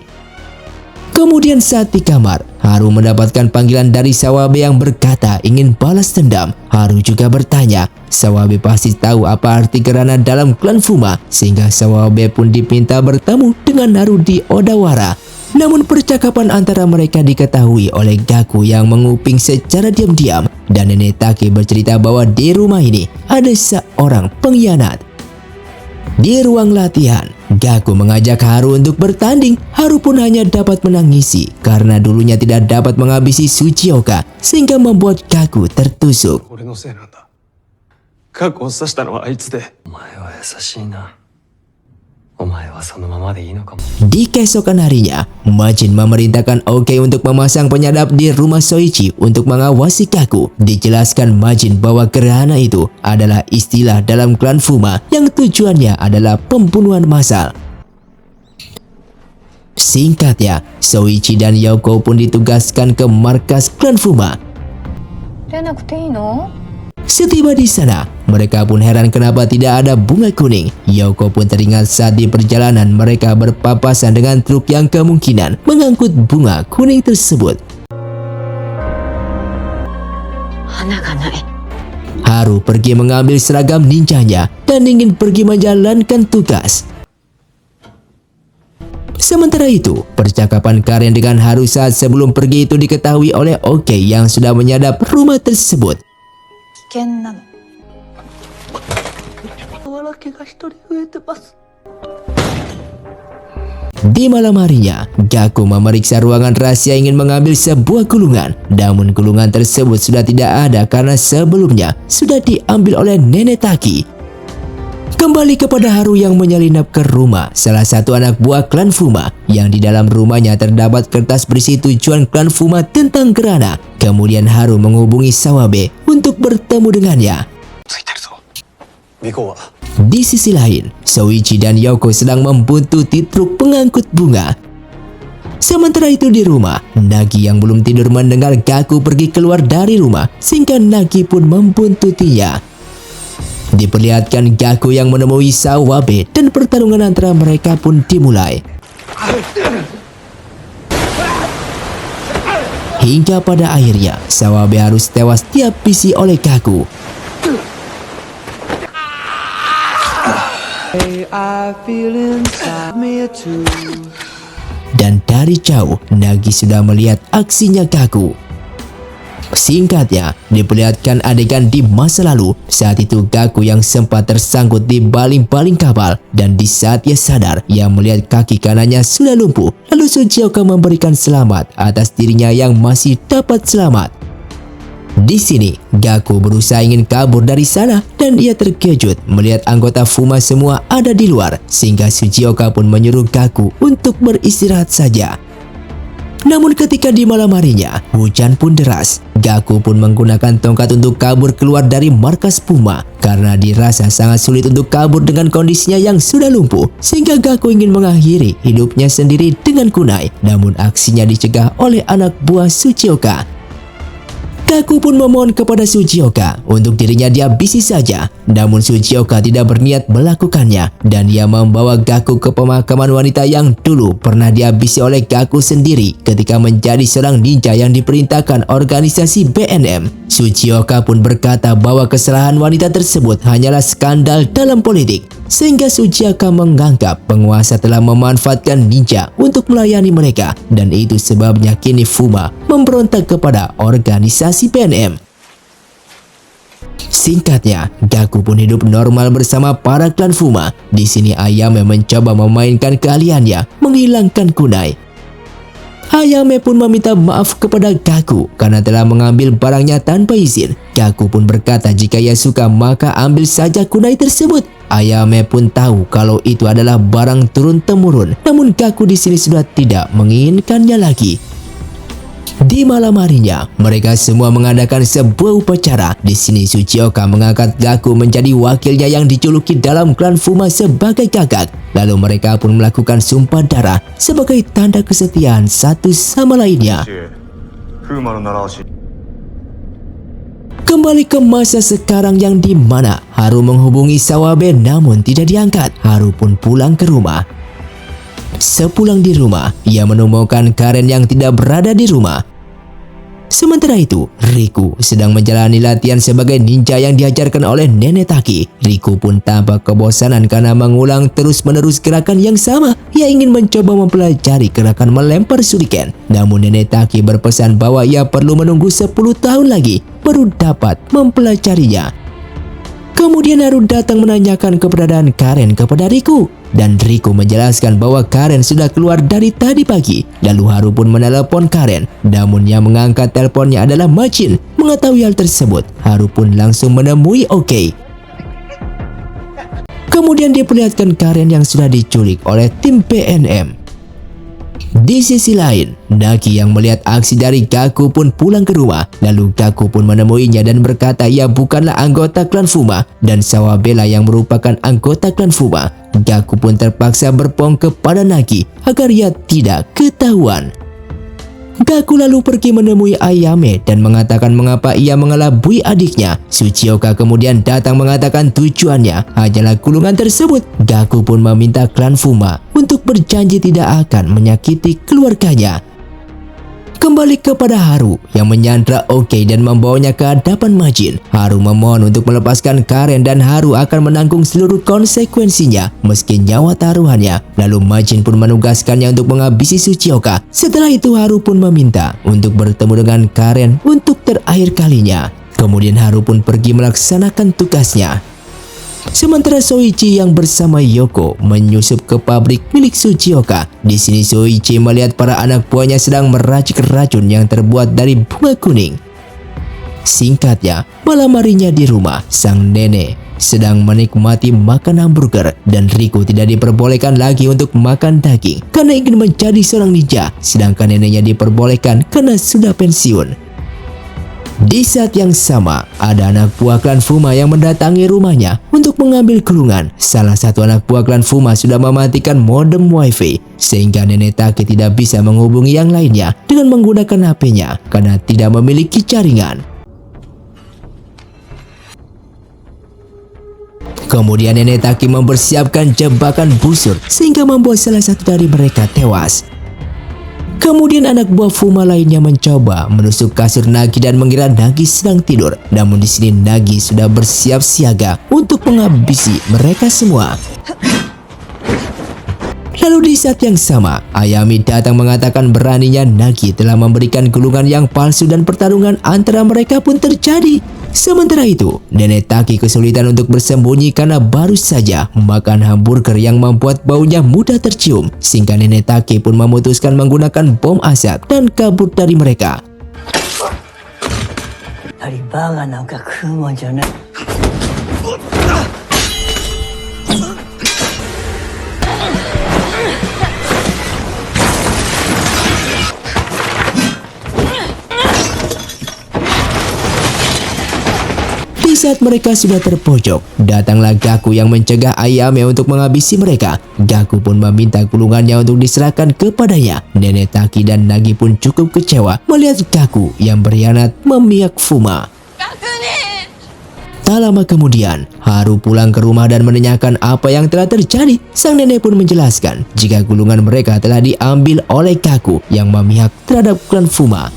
Kemudian saat di kamar, Haru mendapatkan panggilan dari Sawabe yang berkata ingin balas dendam. Haru juga bertanya, Sawabe pasti tahu apa arti gerhana dalam klan Fuma, sehingga Sawabe pun diminta bertemu dengan Haru di Odawara. Namun percakapan antara mereka diketahui oleh Gaku yang menguping secara diam-diam dan Nenek Taki bercerita bahwa di rumah ini ada seorang pengkhianat. Di ruang latihan, Gaku mengajak Haru untuk bertanding. Haru pun hanya dapat menangisi karena dulunya tidak dapat menghabisi Tsuchioka sehingga membuat Gaku tertusuk. Di keesokan harinya, Majin memerintahkan Oki untuk memasang penyadap di rumah Soichi untuk mengawasi Gaku. Dijelaskan Majin bahwa gerhana itu adalah istilah dalam klan Fuma yang tujuannya adalah pembunuhan massal. Singkatnya, Soichi dan Yoko pun ditugaskan ke markas klan Fuma. Setiba di sana, mereka pun heran kenapa tidak ada bunga kuning. Yoko pun teringat saat di perjalanan mereka berpapasan dengan truk yang kemungkinan mengangkut bunga kuning tersebut. Haru pergi mengambil seragam ninjanya dan ingin pergi menjalankan tugas. Sementara itu, percakapan Karen dengan Haru saat sebelum pergi itu diketahui oleh Oki yang sudah menyadap rumah tersebut. Di malam harinya, Gaku memeriksa ruangan rahasia ingin mengambil sebuah gulungan. Namun gulungan tersebut sudah tidak ada karena sebelumnya sudah diambil oleh Nenek Taki. Kembali kepada Haru yang menyelinap ke rumah salah satu anak buah klan Fuma yang di dalam rumahnya terdapat kertas berisi tujuan klan Fuma tentang gerhana. Kemudian Haru menghubungi Sawabe untuk bertemu dengannya. Di sisi lain, Soichi dan Yoko sedang membuntuti truk pengangkut bunga. Sementara itu di rumah, Nagi yang belum tidur mendengar Gaku pergi keluar dari rumah sehingga Nagi pun membuntutinya. Diperlihatkan Gaku yang menemui Sawabe dan pertarungan antara mereka pun dimulai. Hingga pada akhirnya, Sawabe harus tewas dihabisi oleh Gaku. Dan dari jauh, Nagi sudah melihat aksinya Gaku. Singkatnya, diperlihatkan adegan di masa lalu. Saat itu Gaku yang sempat tersangkut di baling-baling kapal, dan di saat ia sadar, ia melihat kaki kanannya sudah lumpuh. Lalu Tsuchioka memberikan selamat atas dirinya yang masih dapat selamat. Di sini, Gaku berusaha ingin kabur dari sana dan ia terkejut melihat anggota Fuma semua ada di luar, sehingga Tsuchioka pun menyuruh Gaku untuk beristirahat saja. Namun ketika di malam harinya, hujan pun deras. Gaku pun menggunakan tongkat untuk kabur keluar dari markas Fuma karena dirasa sangat sulit untuk kabur dengan kondisinya yang sudah lumpuh, sehingga Gaku ingin mengakhiri hidupnya sendiri dengan kunai. Namun aksinya dicegah oleh anak buah Tsuchioka. Gaku pun memohon kepada Tsuchioka untuk dirinya dihabisi saja. Namun Tsuchioka tidak berniat melakukannya dan ia membawa Gaku ke pemakaman wanita yang dulu pernah dihabisi oleh Gaku sendiri ketika menjadi seorang ninja yang diperintahkan organisasi BNM. Tsuchioka pun berkata bahwa kesalahan wanita tersebut hanyalah skandal dalam politik, sehingga Tsuchioka menganggap penguasa telah memanfaatkan ninja untuk melayani mereka, dan itu sebabnya kini Fuma memberontak kepada organisasi BNM. Singkatnya, Gaku pun hidup normal bersama para klan Fuma. Di sini Ayame mencoba memainkan keahliannya menghilangkan kunai. Ayame pun meminta maaf kepada Gaku karena telah mengambil barangnya tanpa izin. Gaku pun berkata jika ia suka maka ambil saja kunai tersebut. Ayame pun tahu kalau itu adalah barang turun-temurun, namun Gaku di sini sudah tidak menginginkannya lagi. Di malam harinya, mereka semua mengadakan sebuah upacara. Di sini Tsuchioka mengangkat Gaku menjadi wakilnya yang dijuluki dalam klan Fuma sebagai kakak. Lalu mereka pun melakukan sumpah darah sebagai tanda kesetiaan satu sama lainnya. Kembali ke masa sekarang yang dimana Haru menghubungi Sawabe namun tidak diangkat. Haru pun pulang ke rumah. Sepulang di rumah, ia menemukan Karen yang tidak berada di rumah. Sementara itu, Riku sedang menjalani latihan sebagai ninja yang diajarkan oleh Nenek Taki. Riku pun tampak kebosanan karena mengulang terus-menerus gerakan yang sama. Ia ingin mencoba mempelajari gerakan melempar shuriken. Namun Nenek Taki berpesan bahwa ia perlu menunggu 10 tahun lagi baru dapat mempelajarinya. Kemudian Haru datang menanyakan keberadaan Karen kepada Riku. Dan Riku menjelaskan bahwa Karen sudah keluar dari tadi pagi. Lalu Haru pun menelepon Karen. Namun yang mengangkat teleponnya adalah Majin. Mengetahui hal tersebut, Haru pun langsung menemui Oki. Kemudian diperlihatkan Karen yang sudah diculik oleh tim BNM. Di sisi lain, Nagi yang melihat aksi dari Gaku pun pulang ke rumah. Lalu Gaku pun menemuinya dan berkata ia bukanlah anggota klan Fuma dan Sawabela yang merupakan anggota klan Fuma. Gaku pun terpaksa berbohong kepada Nagi agar ia tidak ketahuan. Gaku lalu pergi menemui Ayame dan mengatakan mengapa ia mengelabui adiknya. Tsuchioka kemudian datang mengatakan tujuannya hanyalah gulungan tersebut. Gaku pun meminta klan Fuma untuk berjanji tidak akan menyakiti keluarganya. Kembali kepada Haru yang menyandra Oki dan membawanya ke hadapan Majin. Haru memohon untuk melepaskan Karen dan Haru akan menanggung seluruh konsekuensinya meski nyawa taruhannya. Lalu Majin pun menugaskannya untuk menghabisi Tsuchioka. Setelah itu Haru pun meminta untuk bertemu dengan Karen untuk terakhir kalinya. Kemudian Haru pun pergi melaksanakan tugasnya. Sementara Soichi yang bersama Yoko menyusup ke pabrik milik Tsuchioka. Di sini Soichi melihat para anak buahnya sedang meracik racun yang terbuat dari bunga kuning. Singkatnya, malam harinya di rumah, sang nenek sedang menikmati makan hamburger dan Riku tidak diperbolehkan lagi untuk makan daging karena ingin menjadi seorang ninja, sedangkan neneknya diperbolehkan karena sudah pensiun. Di saat yang sama, ada anak buah klan Fuma yang mendatangi rumahnya untuk mengambil gulungan. Salah satu anak buah klan Fuma sudah mematikan modem wifi, sehingga Nenek Taki tidak bisa menghubungi yang lainnya dengan menggunakan HP-nya karena tidak memiliki jaringan. Kemudian Nenek Taki mempersiapkan jebakan busur sehingga membuat salah satu dari mereka tewas. Kemudian anak buah Fuma lainnya mencoba menusuk kasur Nagi dan mengira Nagi sedang tidur. Namun di sini Nagi sudah bersiap siaga untuk menghabisi mereka semua. Lalu di saat yang sama, Ayami datang mengatakan beraninya Nagi telah memberikan gulungan yang palsu dan pertarungan antara mereka pun terjadi. Sementara itu, Nenek Taki kesulitan untuk bersembunyi karena baru saja makan hamburger yang membuat baunya mudah tercium, sehingga Nenek Taki pun memutuskan menggunakan bom asap dan kabur dari mereka. やはりバーガーなんか食うもんじゃない。 Di saat mereka sudah terpojok, datanglah Gaku yang mencegah Ayame untuk menghabisi mereka. Gaku pun meminta gulungannya untuk diserahkan kepadanya. Nenek Taki dan Nagi pun cukup kecewa melihat Gaku yang berkhianat memihak Fuma. Tak lama kemudian, Haru pulang ke rumah dan menanyakan apa yang telah terjadi. Sang nenek pun menjelaskan jika gulungan mereka telah diambil oleh Gaku yang memihak terhadap klan Fuma.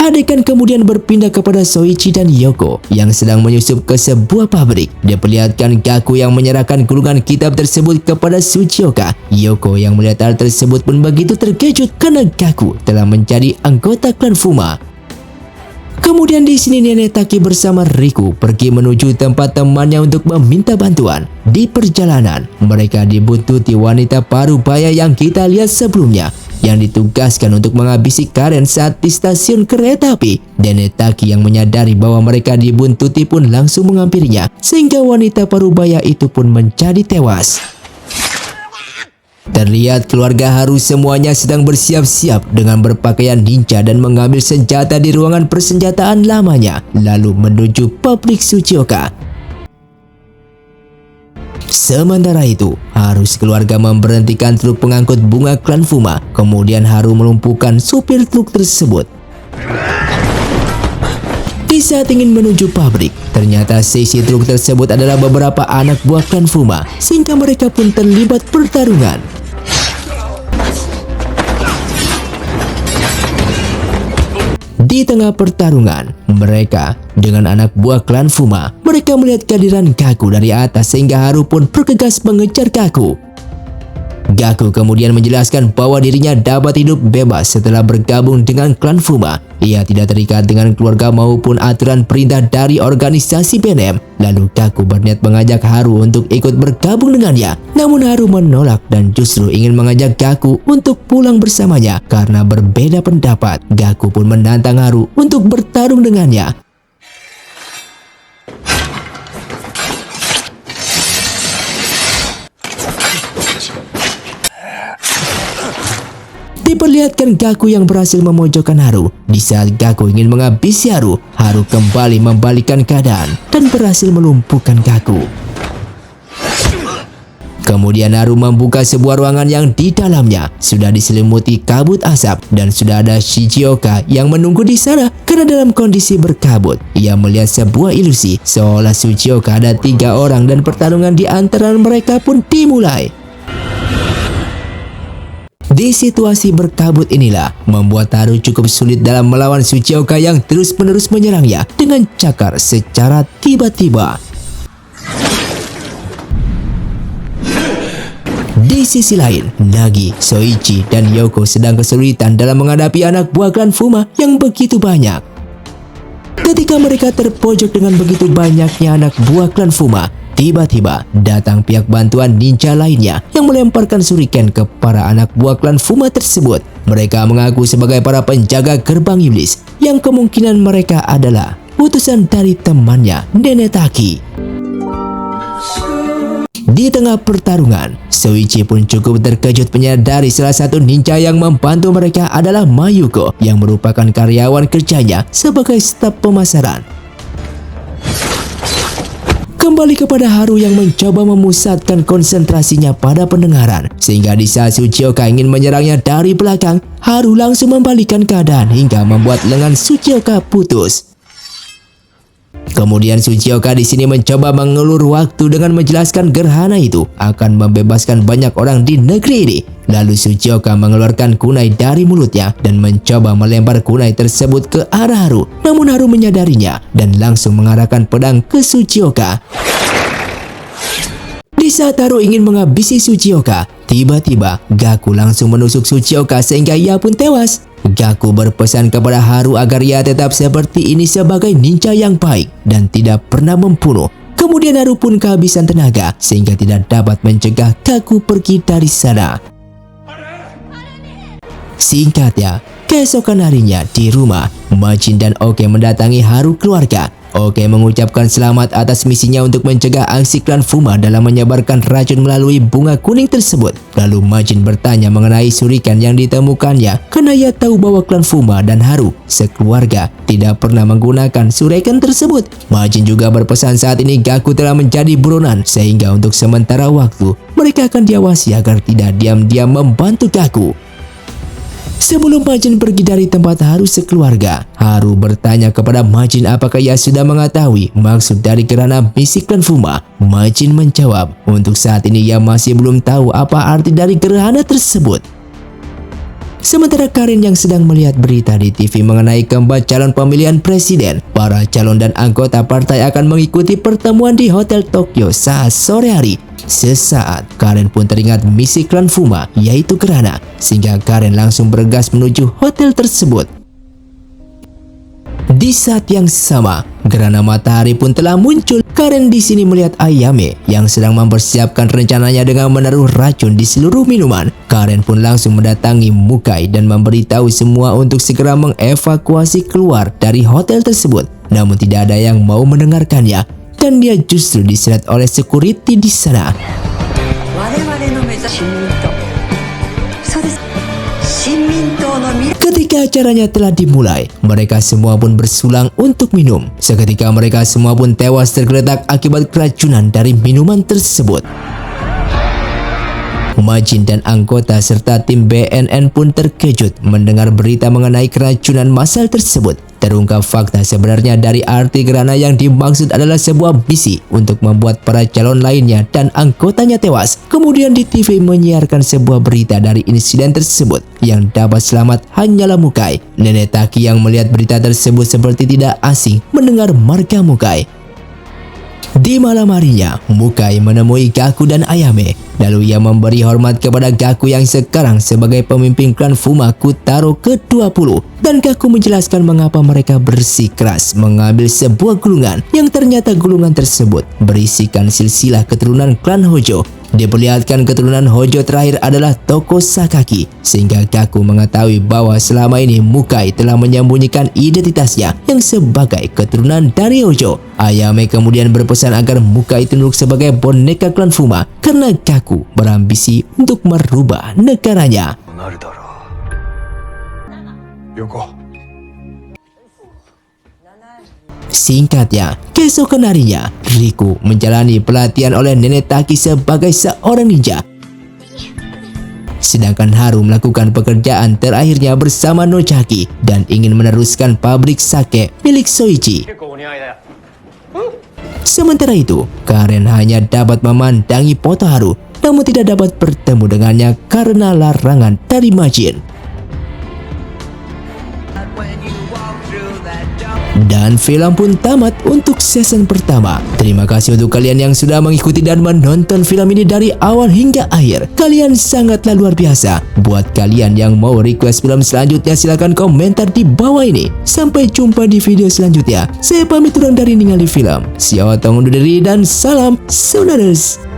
Adegan kemudian berpindah kepada Soichi dan Yoko yang sedang menyusup ke sebuah pabrik. Diperlihatkan Gaku yang menyerahkan gulungan kitab tersebut kepada Tsuchioka. Yoko yang melihat hal tersebut pun begitu terkejut karena Gaku telah menjadi anggota klan Fuma. Kemudian di sini Nenek Taki bersama Riku pergi menuju tempat temannya untuk meminta bantuan. Di perjalanan, mereka dibuntuti wanita parubaya yang kita lihat sebelumnya, yang ditugaskan untuk menghabisi Karen saat di stasiun kereta api. Nenek Taki yang menyadari bahwa mereka dibuntuti pun langsung menghampirinya, sehingga wanita parubaya itu pun menjadi tewas. Terlihat keluarga Haru semuanya sedang bersiap-siap dengan berpakaian ninja dan mengambil senjata di ruangan persenjataan lamanya, lalu menuju pabrik Tsuchioka. Sementara itu, Haru sekeluarga memberhentikan truk pengangkut bunga klan Fuma. Kemudian Haru melumpuhkan supir truk tersebut. Di saat ingin menuju pabrik, ternyata sisi truk tersebut adalah beberapa anak buah klan Fuma, sehingga mereka pun terlibat pertarungan. Di tengah pertarungan, mereka dengan anak buah klan Fuma, mereka melihat kehadiran Gaku dari atas sehingga Haru pun bergegas mengejar Gaku. Gaku kemudian menjelaskan bahwa dirinya dapat hidup bebas setelah bergabung dengan klan Fuma. Ia tidak terikat dengan keluarga maupun aturan perintah dari organisasi BNM. Lalu Gaku berniat mengajak Haru untuk ikut bergabung dengannya. Namun Haru menolak dan justru ingin mengajak Gaku untuk pulang bersamanya karena berbeda pendapat. Gaku pun menantang Haru untuk bertarung dengannya. Diperlihatkan Gaku yang berhasil memojokkan Haru. Di saat Gaku ingin menghabisi Haru, Haru kembali membalikkan keadaan dan berhasil melumpuhkan Gaku. Kemudian Haru membuka sebuah ruangan yang di dalamnya sudah diselimuti kabut asap dan sudah ada Shichioka yang menunggu di sana karena dalam kondisi berkabut. Ia melihat sebuah ilusi seolah Shichioka ada 3 orang dan pertarungan di antara mereka pun dimulai. Di situasi berkabut inilah membuat Haru cukup sulit dalam melawan Shichioka yang terus-menerus menyerangnya dengan cakar secara tiba-tiba. Di sisi lain, Nagi, Soichi, dan Yoko sedang kesulitan dalam menghadapi anak buah klan Fuma yang begitu banyak. Ketika mereka terpojok dengan begitu banyaknya anak buah klan Fuma, tiba-tiba datang pihak bantuan ninja lainnya yang melemparkan shuriken ke para anak buah klan Fuma tersebut. Mereka mengaku sebagai para penjaga gerbang iblis yang kemungkinan mereka adalah utusan dari temannya Nenek Taki. Di tengah pertarungan, Soichi pun cukup terkejut menyadari salah satu ninja yang membantu mereka adalah Mayuko yang merupakan karyawan kerjanya sebagai staf pemasaran. Kembali kepada Haru yang mencoba memusatkan konsentrasinya pada pendengaran, sehingga di saat Tsuchioka ingin menyerangnya dari belakang, Haru langsung membalikkan keadaan hingga membuat lengan Tsuchioka putus. Kemudian Tsuchioka di sini mencoba mengulur waktu dengan menjelaskan gerhana itu akan membebaskan banyak orang di negeri ini. Lalu Tsuchioka mengeluarkan kunai dari mulutnya dan mencoba melempar kunai tersebut ke arah Haru. Namun Haru menyadarinya dan langsung mengarahkan pedang ke Tsuchioka. Di saat Haru ingin menghabisi Tsuchioka, Tiba-tiba, Gaku langsung menusuk Tsuchioka sehingga ia pun tewas. Gaku berpesan kepada Haru agar ia tetap seperti ini sebagai ninja yang baik dan tidak pernah membunuh. Kemudian Haru pun kehabisan tenaga sehingga tidak dapat mencegah Gaku pergi dari sana. Singkatnya, keesokan harinya di rumah, Majin dan Oke mendatangi Haru keluarga. Oke mengucapkan selamat atas misinya untuk mencegah aksi klan Fuma dalam menyebarkan racun melalui bunga kuning tersebut. Lalu Majin bertanya mengenai surikan yang ditemukannya karena ia tahu bahwa klan Fuma dan Haru sekeluarga tidak pernah menggunakan surikan tersebut. Majin juga berpesan saat ini Gaku telah menjadi buronan sehingga untuk sementara waktu mereka akan diawasi agar tidak diam-diam membantu Gaku. Sebelum Majin pergi dari tempat Haru sekeluarga, Haru bertanya kepada Majin apakah ia sudah mengetahui maksud dari gerhana misi klan Fuma. Majin menjawab, untuk saat ini ia masih belum tahu apa arti dari gerhana tersebut. Sementara Karen yang sedang melihat berita di TV mengenai keempat calon pemilihan presiden, para calon dan anggota partai akan mengikuti pertemuan di Hotel Tokyo saat sore hari. Sesaat, Karen pun teringat misi klan Fuma, yaitu gerhana, sehingga Karen langsung bergegas menuju hotel tersebut. Di saat yang sama, gerhana matahari pun telah muncul. Karen di sini melihat Ayame yang sedang mempersiapkan rencananya dengan menaruh racun di seluruh minuman. Karen pun langsung mendatangi Mukai dan memberitahu semua untuk segera mengevakuasi keluar dari hotel tersebut. Namun tidak ada yang mau mendengarkannya dan dia justru diseret oleh security di sana. Ketika acaranya telah dimulai, mereka semua pun bersulang untuk minum. Seketika mereka semua pun tewas tergeletak akibat keracunan dari minuman tersebut. Majin dan anggota serta tim BNN pun terkejut mendengar berita mengenai keracunan massal tersebut. Terungkap fakta sebenarnya dari arti gerhana yang dimaksud adalah sebuah misi untuk membuat para calon lainnya dan anggotanya tewas. Kemudian di TV menyiarkan sebuah berita dari insiden tersebut. Yang dapat selamat hanyalah Mukai. Nenek Taki yang melihat berita tersebut seperti tidak asing mendengar marga Mukai. Di malam harinya, Mukai menemui Gaku dan Ayame. Lalu ia memberi hormat kepada Gaku yang sekarang sebagai pemimpin klan Fuma Kutaro ke-20. Dan Gaku menjelaskan mengapa mereka bersikeras mengambil sebuah gulungan yang ternyata gulungan tersebut berisikan silsilah keturunan klan Hojo. Diperlihatkan keturunan Hojo terakhir adalah Toko Sakaki, sehingga Gaku mengetahui bahwa selama ini Mukai telah menyembunyikan identitasnya yang sebagai keturunan dari Hojo. Ayame kemudian berpesan agar Mukai tunduk sebagai boneka klan Fuma karena Gaku berambisi untuk merubah negaranya. Singkatnya, keesokan harinya, Riku menjalani pelatihan oleh Nenek Taki sebagai seorang ninja. Sedangkan Haru melakukan pekerjaan terakhirnya bersama Nojaki dan ingin meneruskan pabrik sake milik Soichi. Sementara itu, Karen hanya dapat memandangi foto Haru, namun tidak dapat bertemu dengannya karena larangan dari Majin. Dan film pun tamat untuk season pertama. Terima kasih untuk kalian yang sudah mengikuti dan menonton film ini dari awal hingga akhir. Kalian sangatlah luar biasa. Buat kalian yang mau request film selanjutnya, silahkan komentar di bawah ini. Sampai jumpa di video selanjutnya. Saya pamit undur diri ningali film. Xiao Tong undur diri dan salam saudarers.